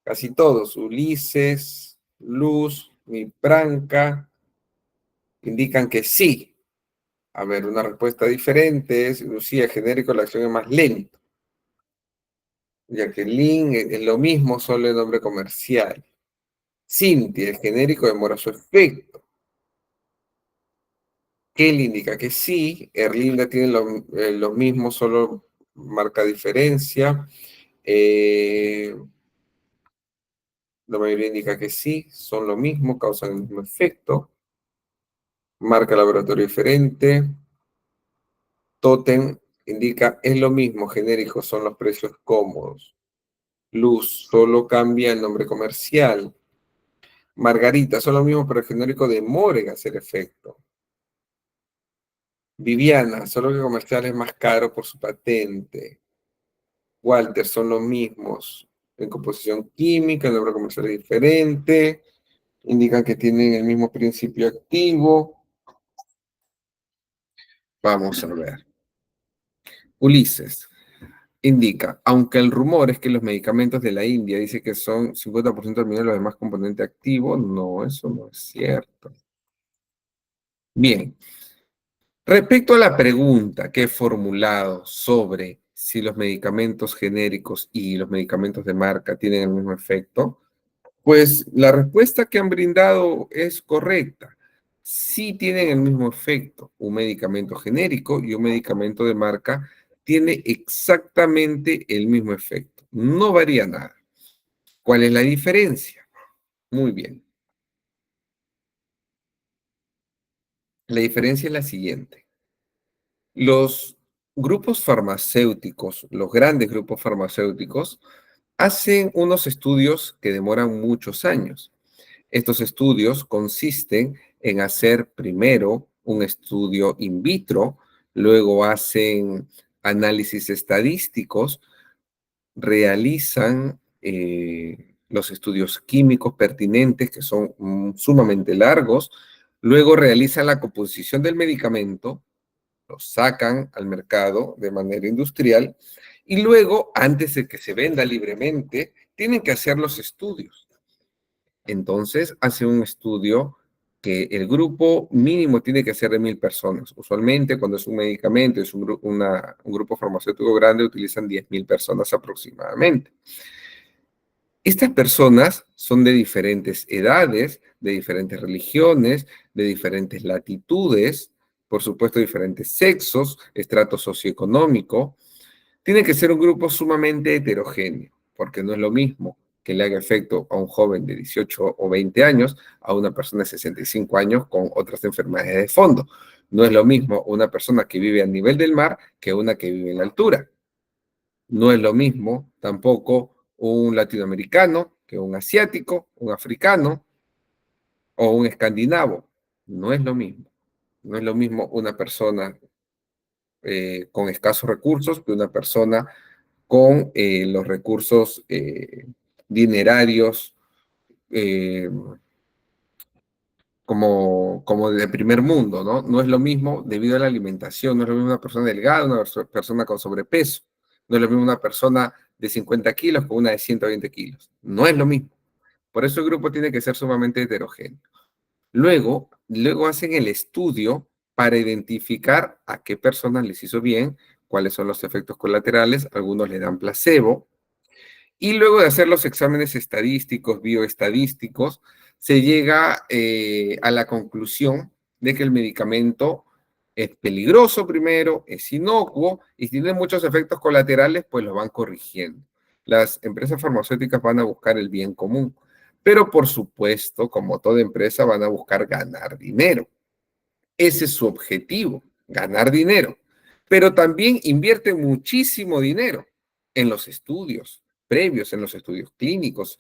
casi todos, Ulises, Luz, mi Branca, indican que sí. A ver, una respuesta diferente es, Lucía, genérico, la acción es más lenta. Jacqueline, es lo mismo, solo el nombre comercial. Cintia, el genérico demora su efecto. Kelly indica que sí. Erlinda tiene lo mismo, solo marca diferencia. La mayoría indica que sí, son lo mismo, causan el mismo efecto. Marca laboratorio diferente. Totem indica es lo mismo, genérico, son los precios cómodos. Luz, solo cambia el nombre comercial. Margarita, son lo mismo, pero el genérico demora en hacer efecto. Viviana, solo que comercial es más caro por su patente. Walter, son los mismos. En composición química, el nombre comercial es diferente. Indican que tienen el mismo principio activo. Vamos a ver. Ulises indica, aunque el rumor es que los medicamentos de la India dice que son 50% al menos los demás componentes activos, no, eso no es cierto. Bien, respecto a la pregunta que he formulado sobre si los medicamentos genéricos y los medicamentos de marca tienen el mismo efecto, pues la respuesta que han brindado es correcta. Sí tienen el mismo efecto. Un medicamento genérico y un medicamento de marca tiene exactamente el mismo efecto. No varía nada. ¿Cuál es la diferencia? Muy bien. La diferencia es la siguiente. Los grupos farmacéuticos, los grandes grupos farmacéuticos, hacen unos estudios que demoran muchos años. Estos estudios consisten en hacer primero un estudio in vitro, luego hacen análisis estadísticos, realizan los estudios químicos pertinentes, que son sumamente largos, luego realizan la composición del medicamento, lo sacan al mercado de manera industrial y luego, antes de que se venda libremente, tienen que hacer los estudios. Entonces, hace un estudio que el grupo mínimo tiene que ser de 1,000 personas. Usualmente, cuando es un medicamento, es un grupo farmacéutico grande, utilizan 10,000 personas aproximadamente. Estas personas son de diferentes edades, de diferentes religiones, de diferentes latitudes, por supuesto, diferentes sexos, estrato socioeconómico. Tiene que ser un grupo sumamente heterogéneo, porque no es lo mismo que le haga efecto a un joven de 18 o 20 años a una persona de 65 años con otras enfermedades de fondo. No es lo mismo una persona que vive a nivel del mar que una que vive en la altura. No es lo mismo tampoco un latinoamericano que un asiático, un africano o un escandinavo. No es lo mismo. No es lo mismo una persona con escasos recursos que una persona con los recursos dinerarios eh, como de primer mundo, ¿no? No es lo mismo debido a la alimentación, no es lo mismo una persona delgada, una persona con sobrepeso, no es lo mismo una persona de 50 kilos con una de 120 kilos, no es lo mismo. Por eso el grupo tiene que ser sumamente heterogéneo. Luego hacen el estudio para identificar a qué personas les hizo bien, cuáles son los efectos colaterales, algunos le dan placebo, y luego de hacer los exámenes estadísticos, bioestadísticos, se llega a la conclusión de que el medicamento es peligroso primero, es inocuo y si tiene muchos efectos colaterales, pues lo van corrigiendo. Las empresas farmacéuticas van a buscar el bien común, pero por supuesto, como toda empresa, van a buscar ganar dinero. Ese es su objetivo, ganar dinero. pero también invierte muchísimo dinero en los estudios previos, en los estudios clínicos,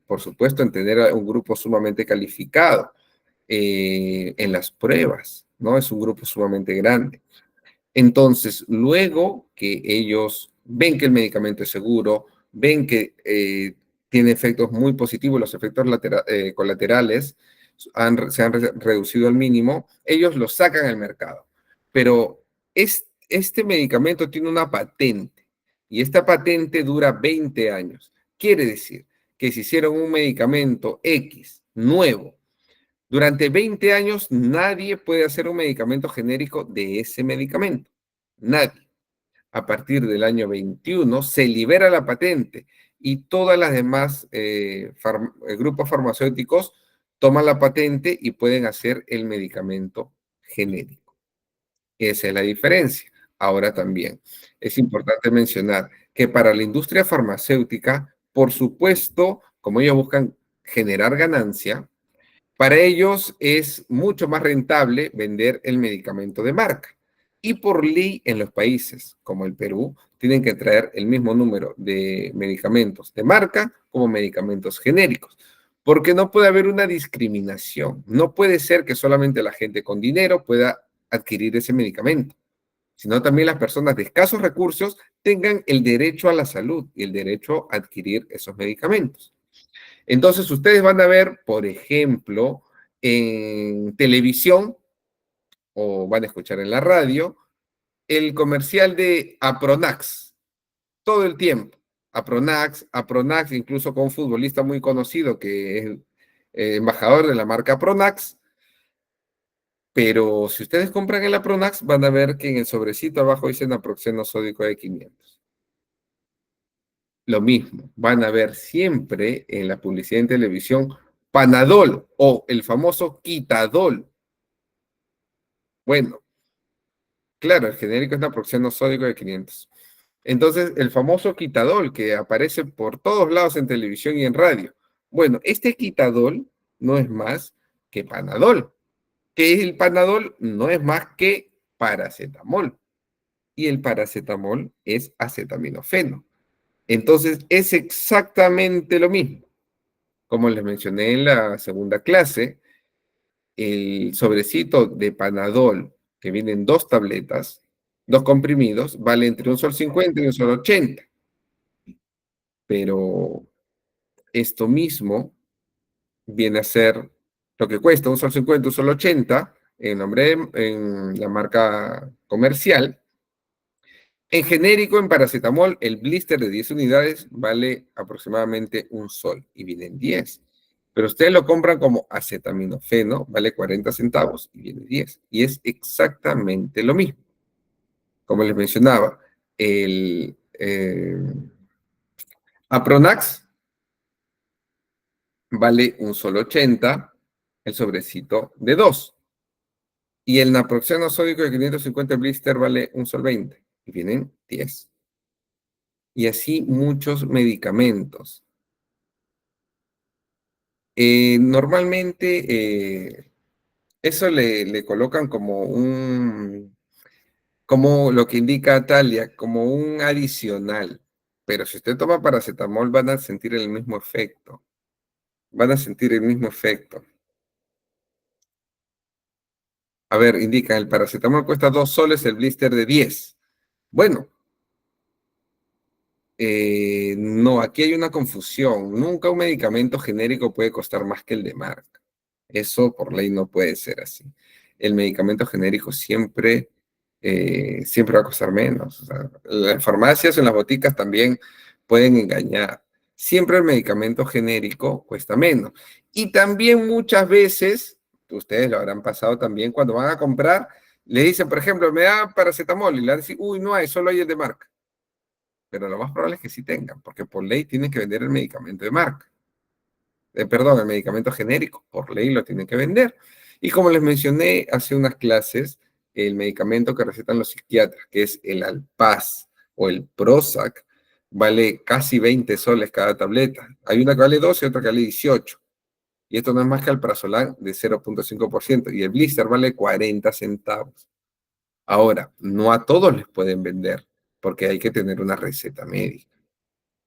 por supuesto, en tener a un grupo sumamente calificado, en las pruebas, ¿no? Es un grupo sumamente grande. Entonces, luego que ellos ven que el medicamento es seguro, ven que tiene efectos muy positivos, los efectos colaterales se han reducido al mínimo, ellos lo sacan al mercado. Pero este medicamento tiene una patente y esta patente dura 20 años. Quiere decir que si hicieron un medicamento X nuevo, durante 20 años nadie puede hacer un medicamento genérico de ese medicamento. Nadie. A partir del año 21 se libera la patente y todas las demás grupos farmacéuticos toman la patente y pueden hacer el medicamento genérico. Esa es la diferencia. Ahora también es importante mencionar que para la industria farmacéutica, por supuesto, como ellos buscan generar ganancia, para ellos es mucho más rentable vender el medicamento de marca. Y por ley en los países como el Perú, tienen que traer el mismo número de medicamentos de marca como medicamentos genéricos. Porque no puede haber una discriminación. No puede ser que solamente la gente con dinero pueda adquirir ese medicamento, sino también las personas de escasos recursos tengan el derecho a la salud y el derecho a adquirir esos medicamentos. Entonces, ustedes van a ver, por ejemplo, en televisión o van a escuchar en la radio el comercial de Apronax todo el tiempo. Apronax, Apronax, incluso con un futbolista muy conocido que es embajador de la marca Apronax. Pero si ustedes compran el Apronax, van a ver que en el sobrecito abajo dice naproxeno sódico de 500. Lo mismo, van a ver siempre en la publicidad en televisión Panadol o el famoso Quitadol. Bueno, claro, el genérico es naproxeno sódico de 500. Entonces, el famoso Quitadol que aparece por todos lados en televisión y en radio. Bueno, este Quitadol no es más que Panadol. ¿Qué es el Panadol? No es más que paracetamol. Y el paracetamol es acetaminofeno. Entonces, es exactamente lo mismo. Como les mencioné en la segunda clase, el sobrecito de Panadol, que vienen dos tabletas, dos comprimidos, vale entre un sol 50 y un sol 80. Pero esto mismo viene a ser lo que cuesta un sol 50, un sol 80 en la marca comercial. En genérico, en paracetamol, el blister de 10 unidades vale aproximadamente un sol y vienen 10. Pero ustedes lo compran como acetaminofeno, vale 40 centavos y viene 10. Y es exactamente lo mismo. Como les mencionaba, el Apronax vale un sol 80, el sobrecito de 2. Y el naproxeno sódico de 550 blister vale un sol 20 y vienen 10. Y así muchos medicamentos. Normalmente eso le colocan como lo que indica Talia, como un adicional. Pero si usted toma paracetamol van a sentir el mismo efecto. Van a sentir el mismo efecto. A ver, indica, el paracetamol cuesta 2 soles, el blister de 10. Bueno, no, aquí hay una confusión. Nunca un medicamento genérico puede costar más que el de marca. Eso por ley no puede ser así. El medicamento genérico siempre va a costar menos. O sea, las farmacias o en las boticas también pueden engañar. Siempre el medicamento genérico cuesta menos. Y también muchas veces, ustedes lo habrán pasado también, cuando van a comprar, le dicen, por ejemplo, me da paracetamol y le dicen, uy, no hay, solo hay el de marca. Pero lo más probable es que sí tengan, porque por ley tienen que vender el medicamento de marca. Perdón, el medicamento genérico, por ley lo tienen que vender. Y como les mencioné hace unas clases, el medicamento que recetan los psiquiatras, que es el Alpaz o el Prozac, vale casi 20 soles cada tableta. Hay una que vale 12 y otra que vale 18. Y esto no es más que alprazolam de 0,5%. Y el blister vale 40 centavos. Ahora, no a todos les pueden vender, porque hay que tener una receta médica,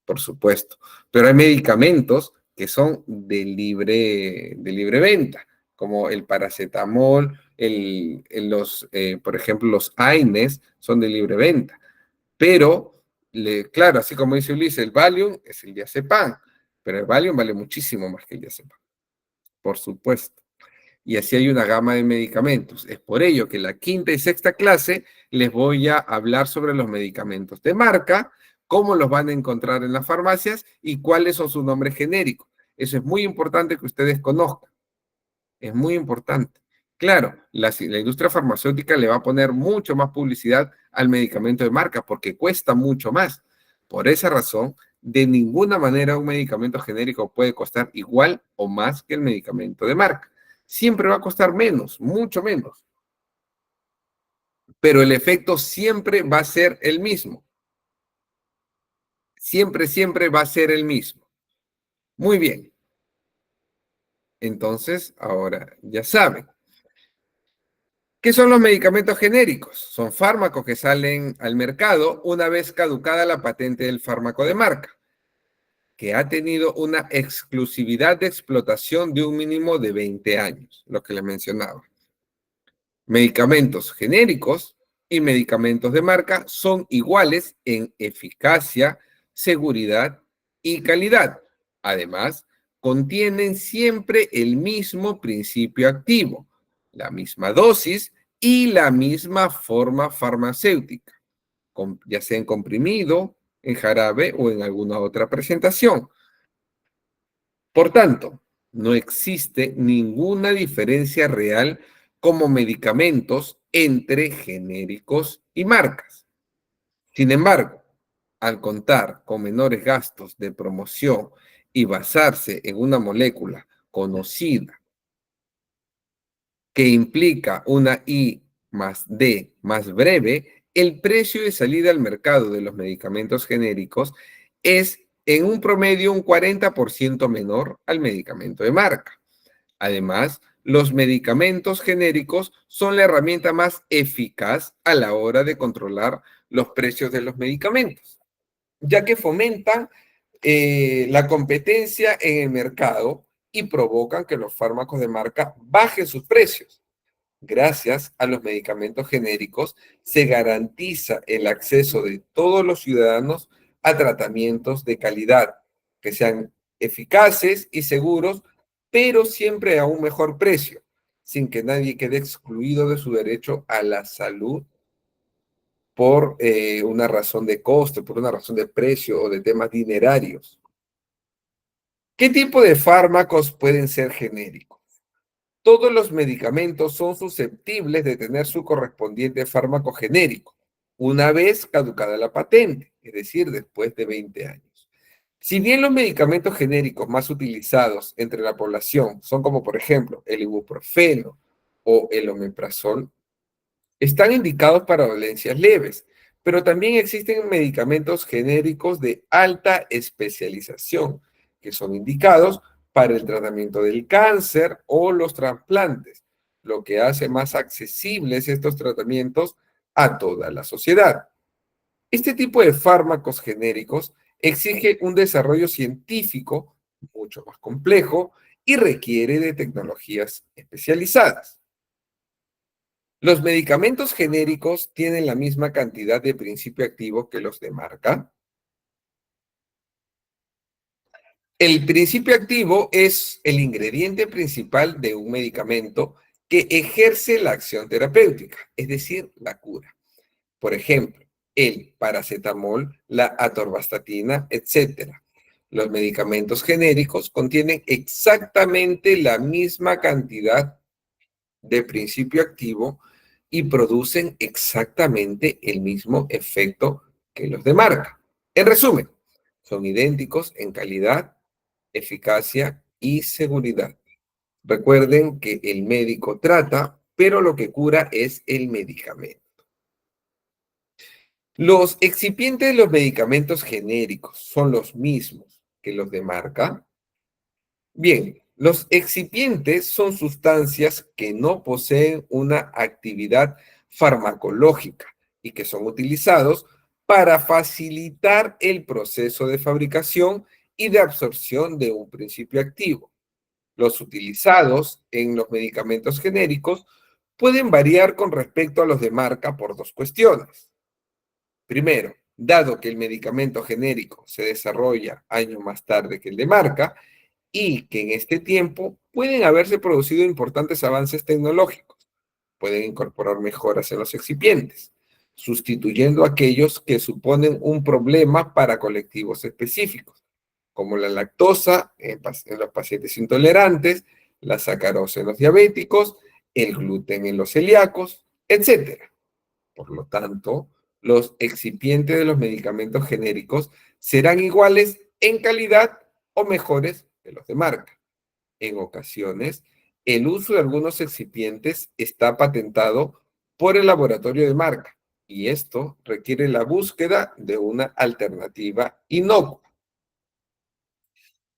por supuesto. Pero hay medicamentos que son de libre venta, como el paracetamol, por ejemplo, los AINES son de libre venta. Pero, claro, así como dice Ulises, el Valium es el diazepam, pero el Valium vale muchísimo más que el diazepam, por supuesto. Y así hay una gama de medicamentos. Es por ello que en la quinta y sexta clase les voy a hablar sobre los medicamentos de marca, cómo los van a encontrar en las farmacias y cuáles son sus nombres genéricos. Eso es muy importante que ustedes conozcan. Es muy importante. Claro, la industria farmacéutica le va a poner mucho más publicidad al medicamento de marca porque cuesta mucho más. Por esa razón, de ninguna manera un medicamento genérico puede costar igual o más que el medicamento de marca. Siempre va a costar menos, mucho menos. Pero el efecto siempre va a ser el mismo. Siempre, siempre va a ser el mismo. Muy bien. Entonces, ahora ya saben. ¿Qué son los medicamentos genéricos? Son fármacos que salen al mercado una vez caducada la patente del fármaco de marca, que ha tenido una exclusividad de explotación de un mínimo de 20 años, lo que les mencionaba. Medicamentos genéricos y medicamentos de marca son iguales en eficacia, seguridad y calidad. Además, contienen siempre el mismo principio activo, la misma dosis y la misma forma farmacéutica, ya sea en comprimido, en jarabe o en alguna otra presentación. Por tanto, no existe ninguna diferencia real como medicamentos entre genéricos y marcas. Sin embargo, al contar con menores gastos de promoción y basarse en una molécula conocida que implica una I más D más breve, el precio de salida al mercado de los medicamentos genéricos es en un promedio un 40% menor al medicamento de marca. Además, los medicamentos genéricos son la herramienta más eficaz a la hora de controlar los precios de los medicamentos, ya que fomentan la competencia en el mercado y provocan que los fármacos de marca bajen sus precios. Gracias a los medicamentos genéricos se garantiza el acceso de todos los ciudadanos a tratamientos de calidad, que sean eficaces y seguros, pero siempre a un mejor precio, sin que nadie quede excluido de su derecho a la salud por una razón de costo, por una razón de precio o de temas dinerarios. ¿Qué tipo de fármacos pueden ser genéricos? Todos los medicamentos son susceptibles de tener su correspondiente fármaco genérico, una vez caducada la patente, es decir, después de 20 años. Si bien los medicamentos genéricos más utilizados entre la población son como por ejemplo el ibuprofeno o el omeprazol, están indicados para dolencias leves, pero también existen medicamentos genéricos de alta especialización que son indicados para el tratamiento del cáncer o los trasplantes, lo que hace más accesibles estos tratamientos a toda la sociedad. Este tipo de fármacos genéricos exige un desarrollo científico mucho más complejo y requiere de tecnologías especializadas. ¿Los medicamentos genéricos tienen la misma cantidad de principio activo que los de marca? El principio activo es el ingrediente principal de un medicamento que ejerce la acción terapéutica, es decir, la cura. Por ejemplo, el paracetamol, la atorvastatina, etcétera. Los medicamentos genéricos contienen exactamente la misma cantidad de principio activo y producen exactamente el mismo efecto que los de marca. En resumen, son idénticos en calidad, eficacia y seguridad. Recuerden que el médico trata, pero lo que cura es el medicamento. Los excipientes de los medicamentos genéricos son los mismos que los de marca. Bien, los excipientes son sustancias que no poseen una actividad farmacológica y que son utilizados para facilitar el proceso de fabricación y de absorción de un principio activo. Los utilizados en los medicamentos genéricos pueden variar con respecto a los de marca por dos cuestiones. Primero, dado que el medicamento genérico se desarrolla años más tarde que el de marca y que en este tiempo pueden haberse producido importantes avances tecnológicos, pueden incorporar mejoras en los excipientes, sustituyendo aquellos que suponen un problema para colectivos específicos, como la lactosa en los pacientes intolerantes, la sacarosa en los diabéticos, el gluten en los celíacos, etcétera. Por lo tanto, los excipientes de los medicamentos genéricos serán iguales en calidad o mejores que los de marca. En ocasiones, el uso de algunos excipientes está patentado por el laboratorio de marca y esto requiere la búsqueda de una alternativa inocua.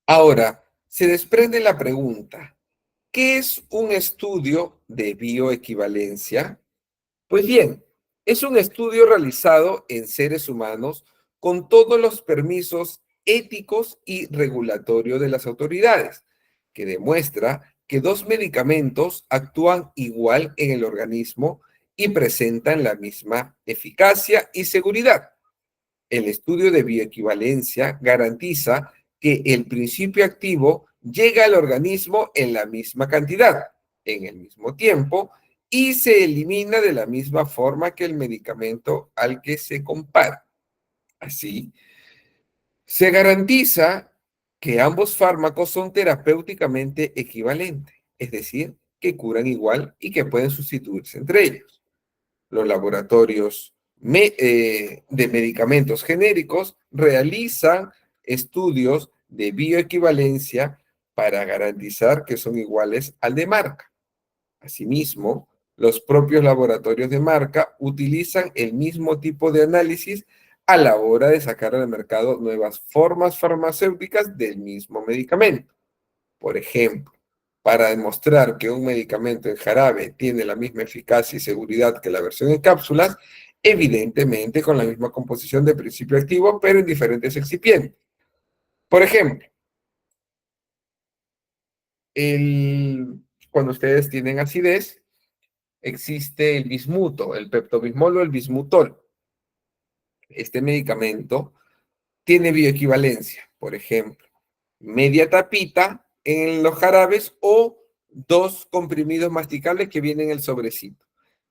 Ahora, se desprende la pregunta, ¿qué es un estudio de bioequivalencia? Pues bien, es un estudio realizado en seres humanos con todos los permisos éticos y regulatorios de las autoridades, que demuestra que dos medicamentos actúan igual en el organismo y presentan la misma eficacia y seguridad. El estudio de bioequivalencia garantiza que el principio activo llega al organismo en la misma cantidad, en el mismo tiempo, y se elimina de la misma forma que el medicamento al que se compara. Así, se garantiza que ambos fármacos son terapéuticamente equivalentes, es decir, que curan igual y que pueden sustituirse entre ellos. Los laboratorios de medicamentos genéricos realizan estudios de bioequivalencia para garantizar que son iguales al de marca. Asimismo, los propios laboratorios de marca utilizan el mismo tipo de análisis a la hora de sacar al mercado nuevas formas farmacéuticas del mismo medicamento. Por ejemplo, para demostrar que un medicamento en jarabe tiene la misma eficacia y seguridad que la versión en cápsulas, evidentemente con la misma composición de principio activo, pero en diferentes excipientes. Por ejemplo, cuando ustedes tienen acidez, existe el bismuto, el peptobismol o el bismutol. Este medicamento tiene bioequivalencia, por ejemplo, media tapita en los jarabes o dos comprimidos masticables que vienen en el sobrecito.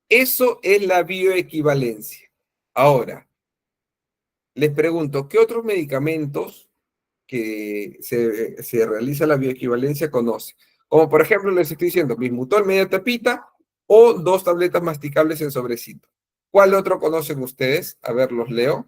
Eso es la bioequivalencia. Ahora, les pregunto, ¿qué otros medicamentos que se realiza la bioequivalencia conoce? Como por ejemplo, les estoy diciendo, bismutol, media tapita o dos tabletas masticables en sobrecito. ¿Cuál otro conocen ustedes? A ver, los leo.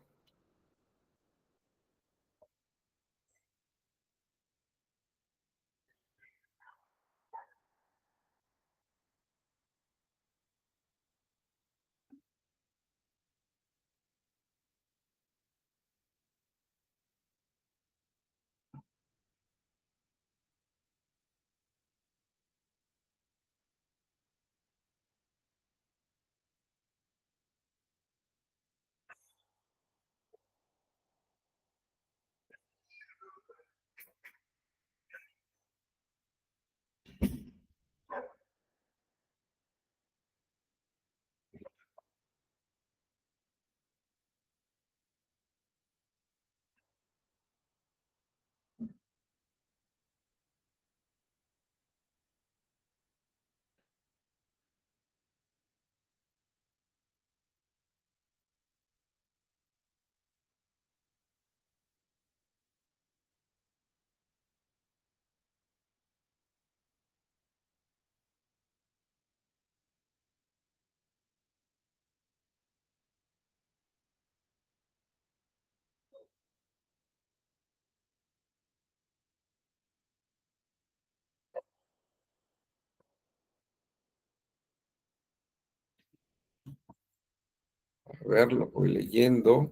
A ver, lo voy leyendo.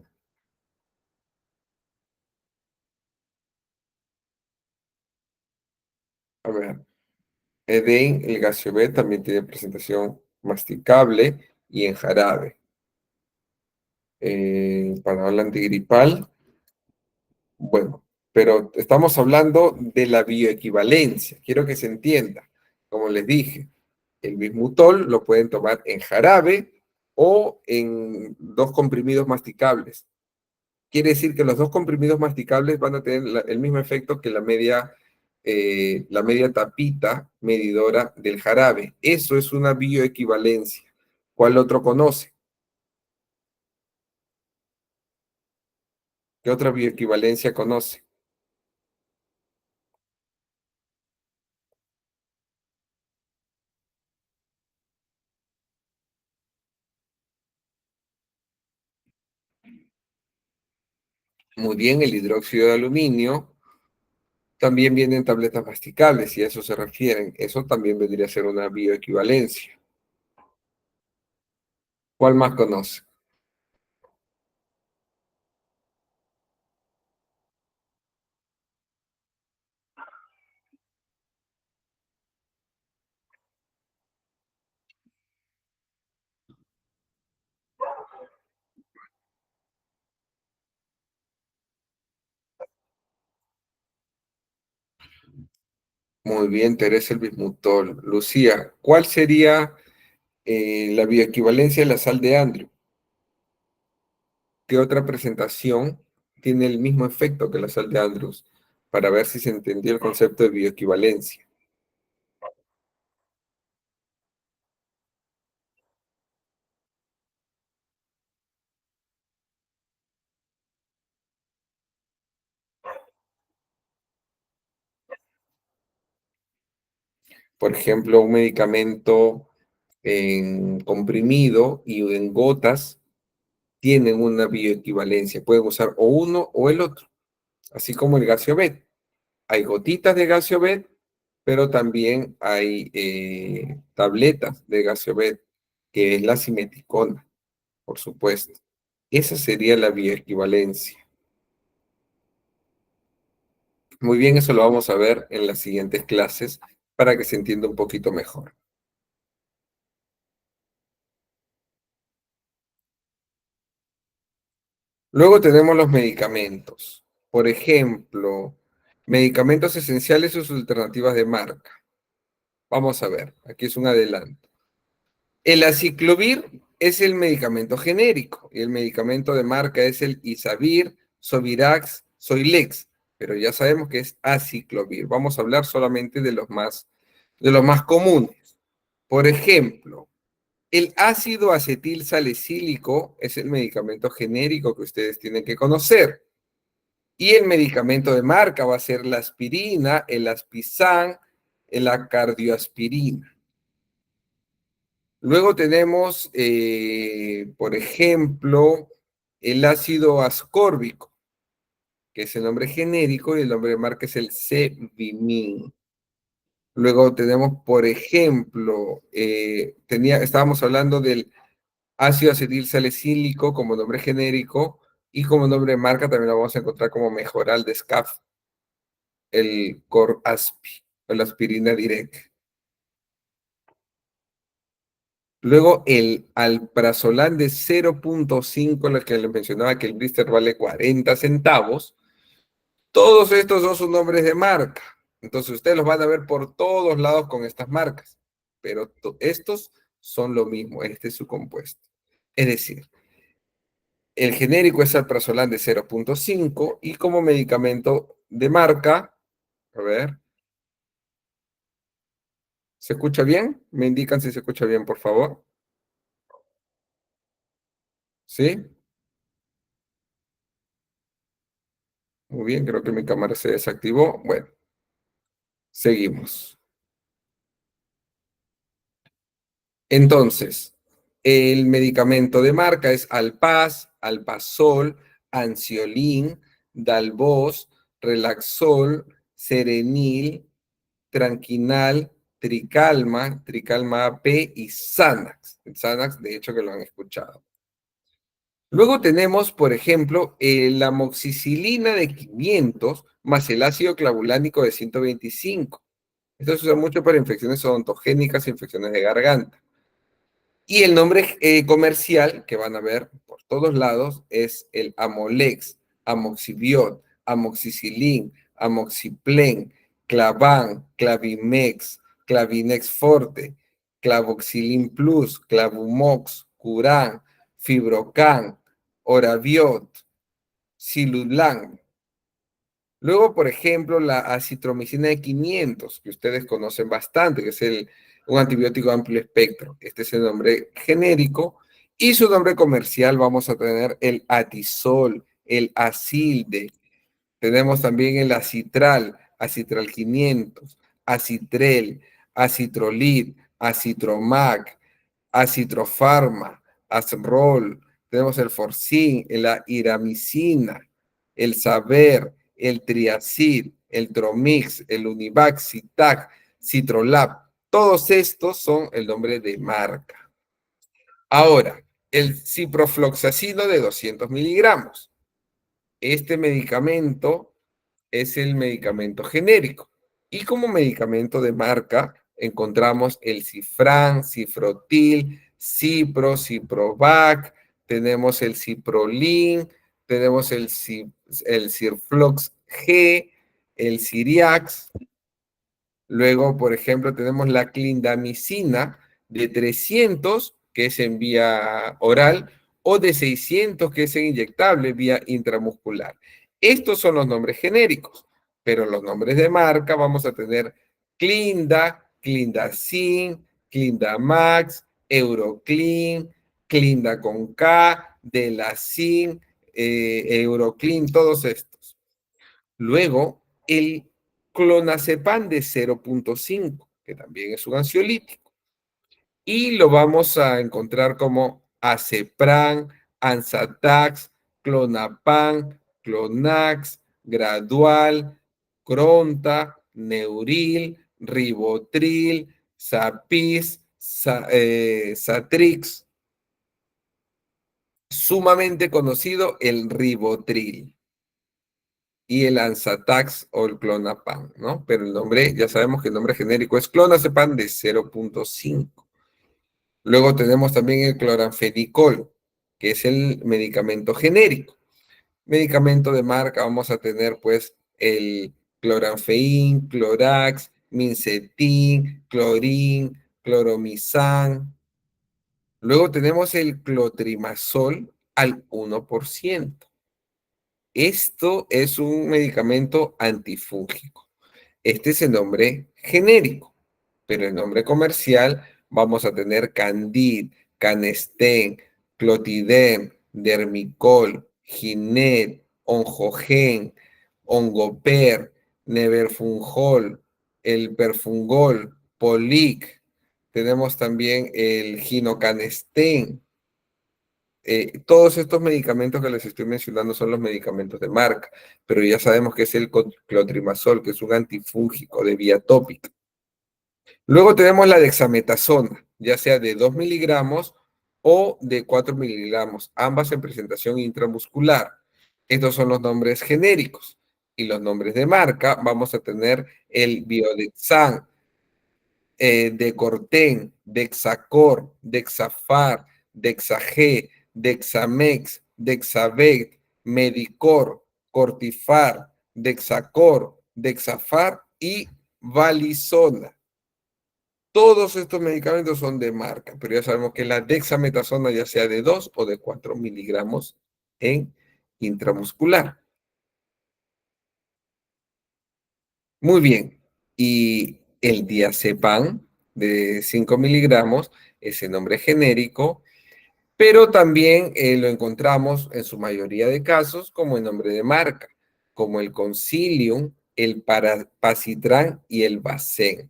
A ver, Eden, el gasio B también tiene presentación masticable y en jarabe. Para la antigripal, bueno, pero estamos hablando de la bioequivalencia. Quiero que se entienda. Como les dije, el bismutol lo pueden tomar en jarabe o en dos comprimidos masticables. Quiere decir que los dos comprimidos masticables van a tener el mismo efecto que la media tapita medidora del jarabe. Eso es una bioequivalencia. ¿Cuál otro conoce? ¿Qué otra bioequivalencia conoce? Muy bien, el hidróxido de aluminio también viene en tabletas masticables, si a eso se refieren. Eso también vendría a ser una bioequivalencia. ¿Cuál más conoce? Muy bien, Teresa, el bismutol. Lucía, ¿cuál sería la bioequivalencia de la sal de Andrew? ¿Qué otra presentación tiene el mismo efecto que la sal de Andrews? Para ver si se entendió el concepto de bioequivalencia. Por ejemplo, un medicamento en comprimido y en gotas tienen una bioequivalencia. Pueden usar o uno o el otro, así como el Gaseovet. Hay gotitas de Gaseovet, pero también hay tabletas de Gaseovet, que es la simeticona, por supuesto. Esa sería la bioequivalencia. Muy bien, eso lo vamos a ver en las siguientes clases para que se entienda un poquito mejor. Luego tenemos los medicamentos. Por ejemplo, medicamentos esenciales o sus alternativas de marca. Vamos a ver, aquí es un adelanto. El aciclovir es el medicamento genérico y el medicamento de marca es el Isavir, Sovirax, Soilex, pero ya sabemos que es aciclovir. Vamos a hablar solamente de los más comunes. Por ejemplo, el ácido acetil salicílico es el medicamento genérico que ustedes tienen que conocer. Y el medicamento de marca va a ser la aspirina, el aspizan, la cardioaspirina. Luego tenemos, por ejemplo, el ácido ascórbico, que es el nombre genérico, y el nombre de marca es el Cevimid. Luego tenemos, por ejemplo, estábamos hablando del ácido acetil salicílico como nombre genérico, y como nombre de marca también lo vamos a encontrar como Mejoral de Scaf, el Coraspi, o la aspirina direct. Luego el alprazolam de 0,5, la que les mencionaba que el blister vale 40 centavos. Todos estos son sus nombres de marca. Entonces ustedes los van a ver por todos lados con estas marcas. Pero estos son lo mismo, este es su compuesto. Es decir, el genérico es alprazolam de 0,5 y como medicamento de marca, a ver, ¿se escucha bien? Me indican si se escucha bien, por favor. ¿Sí? Muy bien, creo que mi cámara se desactivó. Bueno, seguimos. Entonces, el medicamento de marca es Alpaz, Alpazol, Ansiolin, Dalvoz, Relaxol, Serenil, Tranquinal, Tricalma, Tricalma AP y Xanax. El Xanax, de hecho, que lo han escuchado. Luego tenemos, por ejemplo, la amoxicilina de 500 más el ácido clavulánico de 125. Esto se usa mucho para infecciones odontogénicas e infecciones de garganta. Y el nombre comercial que van a ver por todos lados es el Amolex, Amoxibiot, Amoxicilin, Amoxiplen, Clavan, Clavimex, Clavinex Forte, Clavoxilin Plus, Clavumox, Curan, Fibrocan, Oraviot, Silulan. Luego, por ejemplo, la acitromicina de 500, que ustedes conocen bastante, que es un antibiótico de amplio espectro. Este es el nombre genérico. Y su nombre comercial vamos a tener el Atisol, el Acilde. Tenemos también el Acitral, Acitral 500, Acitrel, Acitrolid, Acitromac, Acitrofarma, Asrol, tenemos el Forcin, la Iramicina, el Saber, el Triacid, el Tromix, el Univac, Citac, Citrolab. Todos estos son el nombre de marca. Ahora, el ciprofloxacino de 200 miligramos. Este medicamento es el medicamento genérico. Y como medicamento de marca encontramos el Cifran, Cifrotil, Cipro, Ciprovac, tenemos el Ciprolin, tenemos el Cirflox G, el Ciriax. Luego, por ejemplo, tenemos la clindamicina de 300, que es en vía oral, o de 600, que es en inyectable, vía intramuscular. Estos son los nombres genéricos, pero los nombres de marca vamos a tener Clinda, Clindacin, Clindamax, Euroclin, Clinda con K, Delacin, Euroclin, todos estos. Luego, el clonazepam de 0.5, que también es un ansiolítico. Y lo vamos a encontrar como Acepran, Ansatax, Clonapam, Clonax, Gradual, Cronta, Neuril, Ribotril, Zapis, Satrix, sumamente conocido el Ribotril y el Ansatax o el Clonapam, ¿no? Pero el nombre, ya sabemos que el nombre genérico es Clonazepam de 0.5. Luego tenemos también el cloranfenicol, que es el medicamento genérico. Medicamento de marca vamos a tener pues el cloranfein, clorax, mincetin, clorin, cloromizan. Luego tenemos el clotrimazol al 1%. Esto es un medicamento antifúngico. Este es el nombre genérico, pero el nombre comercial vamos a tener Candid, Canesten, Clotidem, Dermicol, Ginet, Onjogen, Ongoper, Neverfungol, el Perfungol, Polic. Tenemos también el Ginocanesten. Todos estos medicamentos que les estoy mencionando son los medicamentos de marca, pero ya sabemos que es el clotrimazol, que es un antifúngico de vía tópica. Luego tenemos la dexametasona, ya sea de 2 miligramos o de 4 miligramos, ambas en presentación intramuscular. Estos son los nombres genéricos. Y los nombres de marca, vamos a tener el Biodexan, Decorten, Dexacor, Dexafar, Dexag, Dexamex, Dexavet, Medicor, Cortifar, Dexacor, Dexafar y Valisona. Todos estos medicamentos son de marca, pero ya sabemos que la dexametasona ya sea de 2 o de 4 miligramos en intramuscular. Muy bien. Y el diazepam de 5 miligramos es el nombre genérico, pero también lo encontramos en su mayoría de casos como el nombre de marca, como el Concilium, el Parapacitran y el Bacen.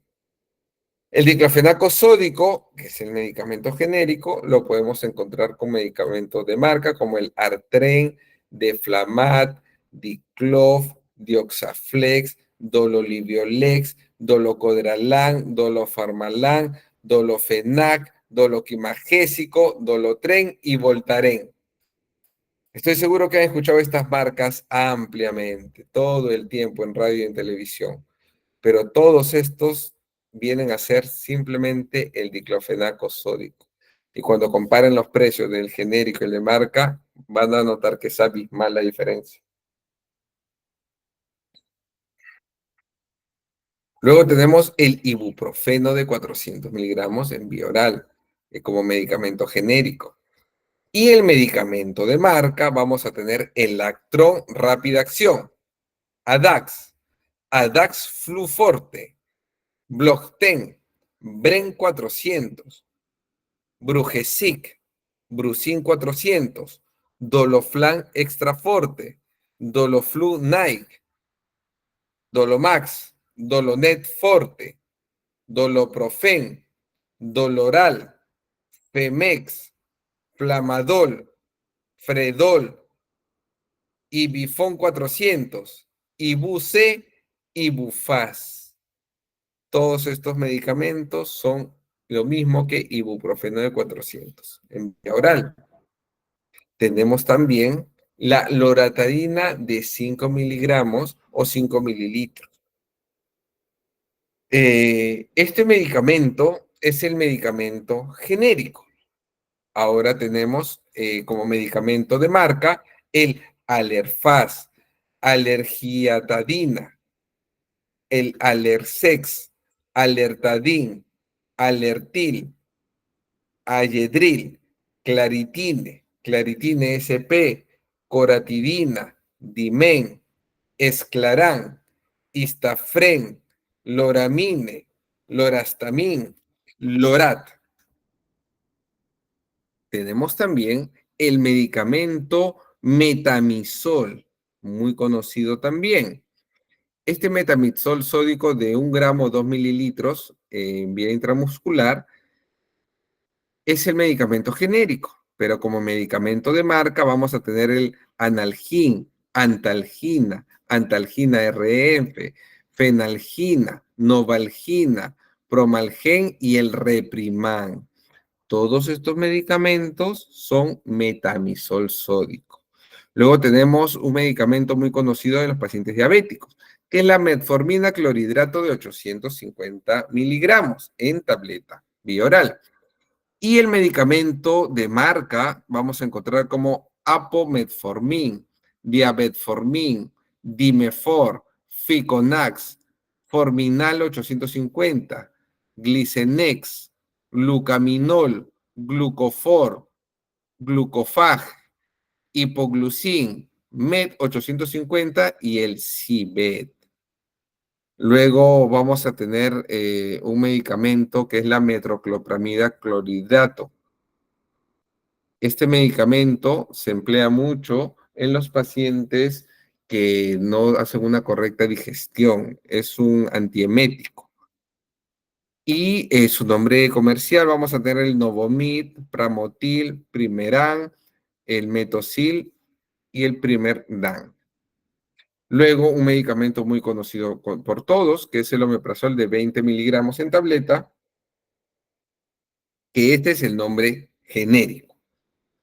El diclofenaco sódico, que es el medicamento genérico, lo podemos encontrar con medicamentos de marca como el Artren, Deflamat, Diclof, Dioxaflex, Dololiviolex, Dolocodralan, Dolofarmalan, Dolofenac, Doloquimagésico, Dolotren y Voltaren. Estoy seguro que han escuchado estas marcas ampliamente, todo el tiempo en radio y en televisión, pero todos estos vienen a ser simplemente el diclofenaco sódico. Y cuando comparen los precios del genérico y el de marca, van a notar que es abismal la diferencia. Luego tenemos el ibuprofeno de 400 miligramos en vía oral, como medicamento genérico. Y el medicamento de marca, vamos a tener el Lactron rápida acción, Adax, Adax Fluforte, Blocten, Bren 400, Brugesic, Brucin 400, Doloflan Extra Forte, Doloflu Nike, Dolomax, Dolonet Forte, Doloprofen, Doloral, Femex, Flamadol, Fredol, Ibifón 400, Ibuce, Ibufaz. Todos estos medicamentos son lo mismo que ibuprofeno de 400 en vía oral. Tenemos también la loratadina de 5 miligramos o 5 mililitros. Este medicamento es el medicamento genérico. Ahora tenemos como medicamento de marca el Alerfaz, Alergiatadina, el Alercex, Alertadin, Alertil, Ayedril, Claritine, Claritine SP, Coratidina, Dimen, Esclarán, Istafren, Loramine, Lorastamin, Lorat. Tenemos también el medicamento metamizol, muy conocido también. Este metamizol sódico de 1 gramo 2 mililitros en vía intramuscular es el medicamento genérico, pero como medicamento de marca vamos a tener el analgin, antalgina, antalgina RF, fenalgina, novalgina, promalgen y el repriman. Todos estos medicamentos son metamizol sódico. Luego tenemos un medicamento muy conocido de los pacientes diabéticos, que es la metformina clorhidrato de 850 miligramos en tableta vía oral. Y el medicamento de marca vamos a encontrar como apometformin, diabetformin, dimefor, ficonax, forminal 850, glicenex, glucaminol, glucofor, glucofag, hipoglucin, med 850 y el Cibet. Luego vamos a tener un medicamento que es la metroclopramida clorhidrato. Este medicamento se emplea mucho en los pacientes que no hacen una correcta digestión. Es un antiemético. Y su nombre comercial vamos a tener el Novomid, Pramotil, Primeran, el Metosil y el Primer Dan. Luego, un medicamento muy conocido por todos, que es el omeprazol de 20 miligramos en tableta, que este es el nombre genérico.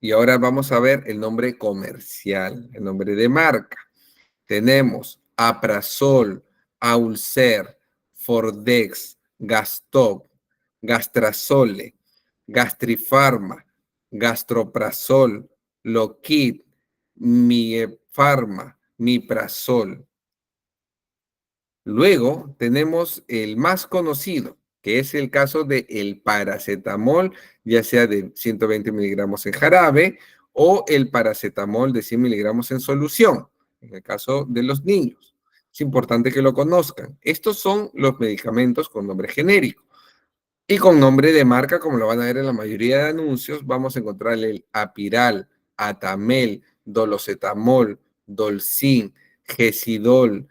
Y ahora vamos a ver el nombre comercial, el nombre de marca. Tenemos Aprazol, Aulcer, Fordex, Gastop, Gastrazole, Gastrifarma, Gastroprazol, Loquid, Miefarma, Miprazol. Luego tenemos el más conocido, que es el caso del paracetamol, ya sea de 120 miligramos en jarabe o el paracetamol de 100 miligramos en solución, en el caso de los niños. Es importante que lo conozcan. Estos son los medicamentos con nombre genérico. Y con nombre de marca, como lo van a ver en la mayoría de anuncios, vamos a encontrar el Apiral, Atamel, Dolocetamol, Dolcin, Gesidol,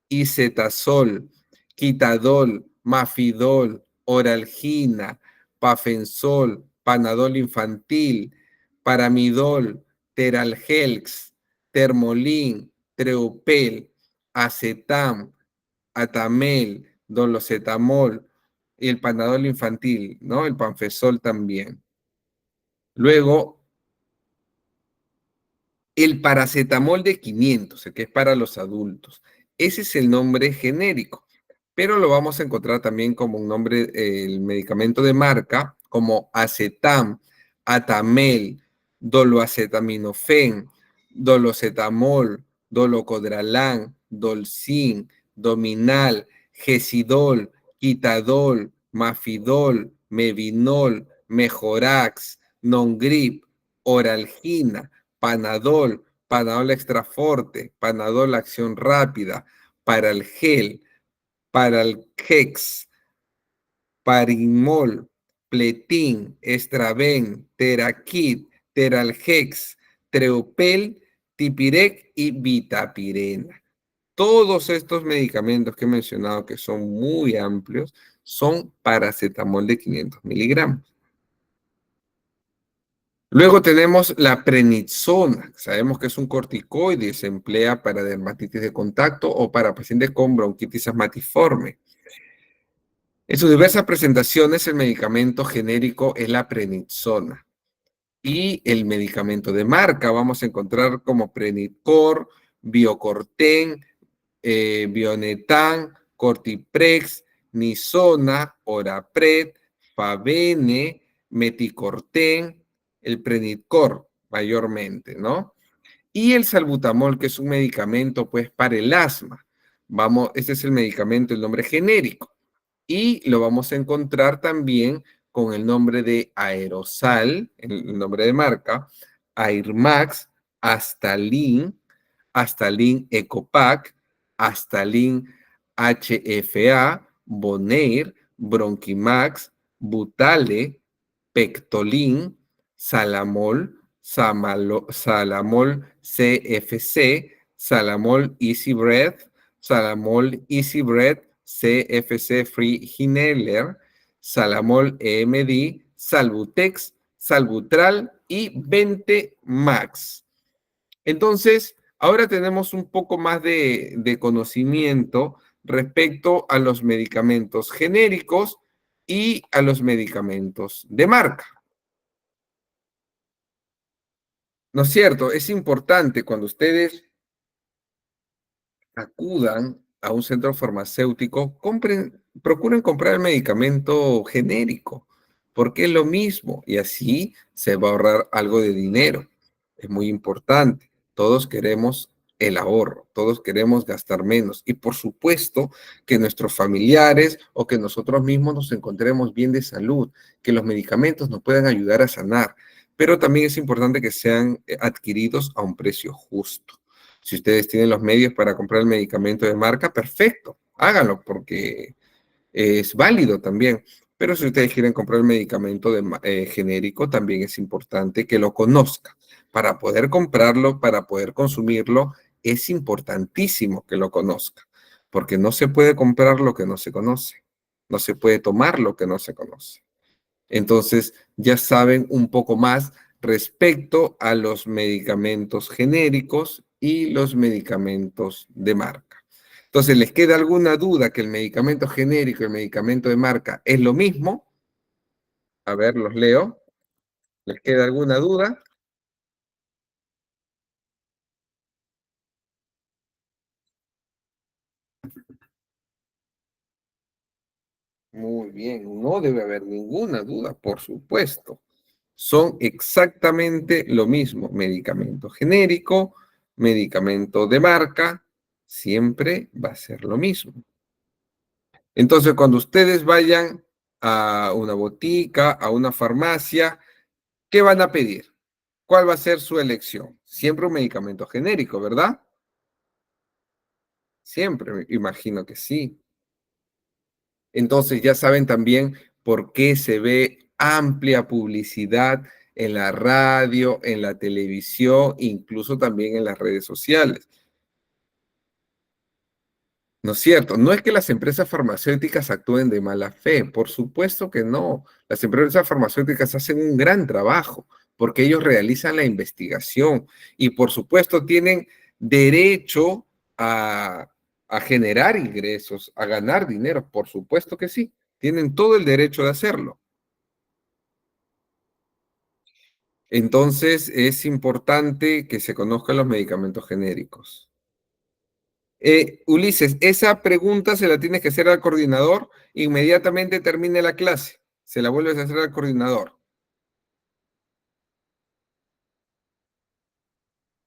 Icetasol, Quitadol, Mafidol, Oralgina, Pafensol, Panadol infantil, Paramidol, Teralgelx, Termolin, Treupel, Acetam, Atamel, Dolocetamol, y el Panadol infantil, ¿no? El Panfesol también. Luego, el paracetamol de 500, el que es para los adultos. Ese es el nombre genérico, pero lo vamos a encontrar también como un nombre, el medicamento de marca, como acetam, atamel, doloacetaminofén, dolocetamol, dolocodralán, dolcin, dominal, gesidol, quitadol, mafidol, mevinol, mejorax, nongrip, oralgina, panadol, panadol extra forte, panadol acción rápida, para el gel, para el Hex, Parimol, Pletín, Estraven, Teraquid, Teralgex, Treupel, Tipirec y Vitapirena. Todos estos medicamentos que he mencionado, que son muy amplios, son paracetamol de 500 miligramos. Luego tenemos la prednisona. Sabemos que es un corticoide y se emplea para dermatitis de contacto o para pacientes con bronquitis asmatiforme. En sus diversas presentaciones, el medicamento genérico es la prednisona. Y el medicamento de marca vamos a encontrar como Prednicor, Biocorten, Bionetan, Cortiprex, Nisona, Orapred, Favene, Meticorten, el Prednicor mayormente, ¿no? Y el salbutamol, que es un medicamento pues para el asma. Vamos, este es el medicamento, el nombre genérico. Y lo vamos a encontrar también con el nombre de Aerosal, el nombre de marca, Airmax, Astalin, Astalin Ecopac, Astalin HFA, Bonaire, Bronquimax, Butale, Pectolin, Salamol, Salamol CFC, Salamol Easy Breath, Salamol Easy Breath, CFC Free Inhaler, Salamol EMD, Salbutex, Salbutral y Vente Max. Entonces, ahora tenemos un poco más de conocimiento respecto a los medicamentos genéricos y a los medicamentos de marca. ¿No es cierto? Es importante cuando ustedes acudan a un centro farmacéutico, procuren comprar el medicamento genérico, porque es lo mismo y así se va a ahorrar algo de dinero. Es muy importante. Todos queremos el ahorro, todos queremos gastar menos y por supuesto que nuestros familiares o que nosotros mismos nos encontremos bien de salud, que los medicamentos nos puedan ayudar a sanar, pero también es importante que sean adquiridos a un precio justo. Si ustedes tienen los medios para comprar el medicamento de marca, perfecto, háganlo porque es válido también. Pero si ustedes quieren comprar el medicamento genérico, también es importante que lo conozcan. Para poder comprarlo, para poder consumirlo, es importantísimo que lo conozcan, porque no se puede comprar lo que no se conoce, no se puede tomar lo que no se conoce. Entonces, ya saben un poco más respecto a los medicamentos genéricos y los medicamentos de marca. Entonces, ¿les queda alguna duda que el medicamento genérico y el medicamento de marca es lo mismo? A ver, los leo. ¿Les queda alguna duda? Muy bien, no debe haber ninguna duda, por supuesto. Son exactamente lo mismo. Medicamento genérico, medicamento de marca, siempre va a ser lo mismo. Entonces, cuando ustedes vayan a una botica, a una farmacia, ¿qué van a pedir? ¿Cuál va a ser su elección? Siempre un medicamento genérico, ¿verdad? Siempre, me imagino que sí. Entonces ya saben también por qué se ve amplia publicidad en la radio, en la televisión, incluso también en las redes sociales. ¿No es cierto? No es que las empresas farmacéuticas actúen de mala fe, por supuesto que no. Las empresas farmacéuticas hacen un gran trabajo porque ellos realizan la investigación y por supuesto tienen derecho a generar ingresos, a ganar dinero, por supuesto que sí. Tienen todo el derecho de hacerlo. Entonces es importante que se conozcan los medicamentos genéricos. Ulises, esa pregunta se la tienes que hacer al coordinador inmediatamente termine la clase. Se la vuelves a hacer al coordinador.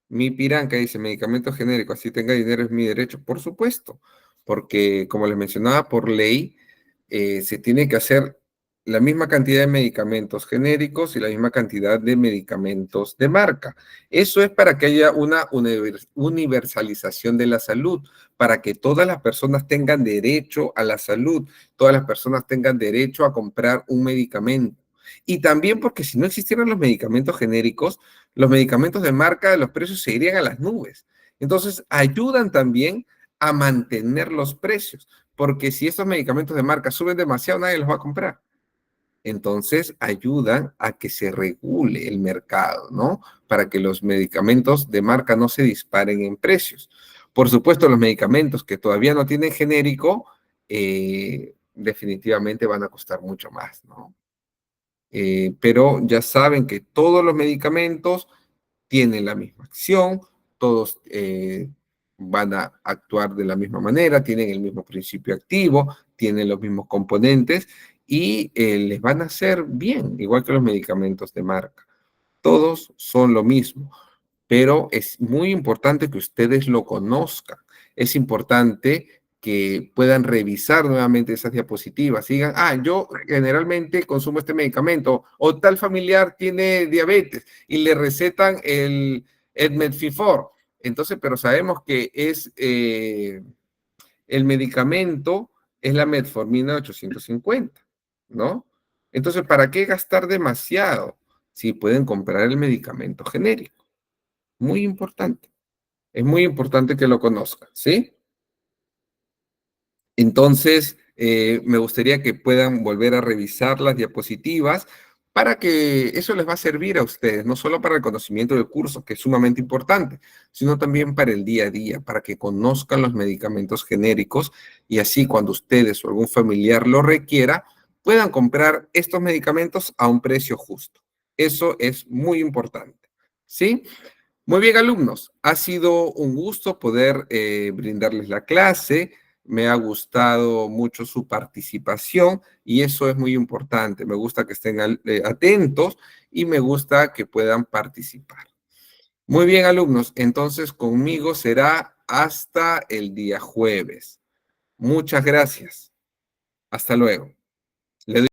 Mi piranca dice, medicamento genérico, así tenga dinero es mi derecho. Por supuesto, porque como les mencionaba, por ley se tiene que hacer la misma cantidad de medicamentos genéricos y la misma cantidad de medicamentos de marca. Eso es para que haya una universalización de la salud, para que todas las personas tengan derecho a la salud, todas las personas tengan derecho a comprar un medicamento. Y también porque si no existieran los medicamentos genéricos, los medicamentos de marca, los precios se irían a las nubes. Entonces, ayudan también a mantener los precios, porque si estos medicamentos de marca suben demasiado, nadie los va a comprar. Entonces, ayudan a que se regule el mercado, ¿no? Para que los medicamentos de marca no se disparen en precios. Por supuesto, los medicamentos que todavía no tienen genérico, definitivamente van a costar mucho más, ¿no? Pero ya saben que todos los medicamentos tienen la misma acción, todos van a actuar de la misma manera, tienen el mismo principio activo, tienen los mismos componentes y les van a hacer bien, igual que los medicamentos de marca. Todos son lo mismo, pero es muy importante que ustedes lo conozcan. Es importante que puedan revisar nuevamente esas diapositivas. Digan, yo generalmente consumo este medicamento o tal familiar tiene diabetes y le recetan el Medfifor. Entonces, pero sabemos que es el medicamento es la metformina 850, ¿no? Entonces, ¿para qué gastar demasiado si pueden comprar el medicamento genérico? Muy importante. Es muy importante que lo conozcan, ¿sí? Entonces, me gustaría que puedan volver a revisar las diapositivas para que eso les va a servir a ustedes, no solo para el conocimiento del curso, que es sumamente importante, sino también para el día a día, para que conozcan los medicamentos genéricos y así cuando ustedes o algún familiar lo requiera, puedan comprar estos medicamentos a un precio justo. Eso es muy importante, ¿sí? Muy bien, alumnos. Ha sido un gusto poder brindarles la clase. Me ha gustado mucho su participación y eso es muy importante. Me gusta que estén atentos y me gusta que puedan participar. Muy bien, alumnos. Entonces, conmigo será hasta el día jueves. Muchas gracias. Hasta luego. Le doy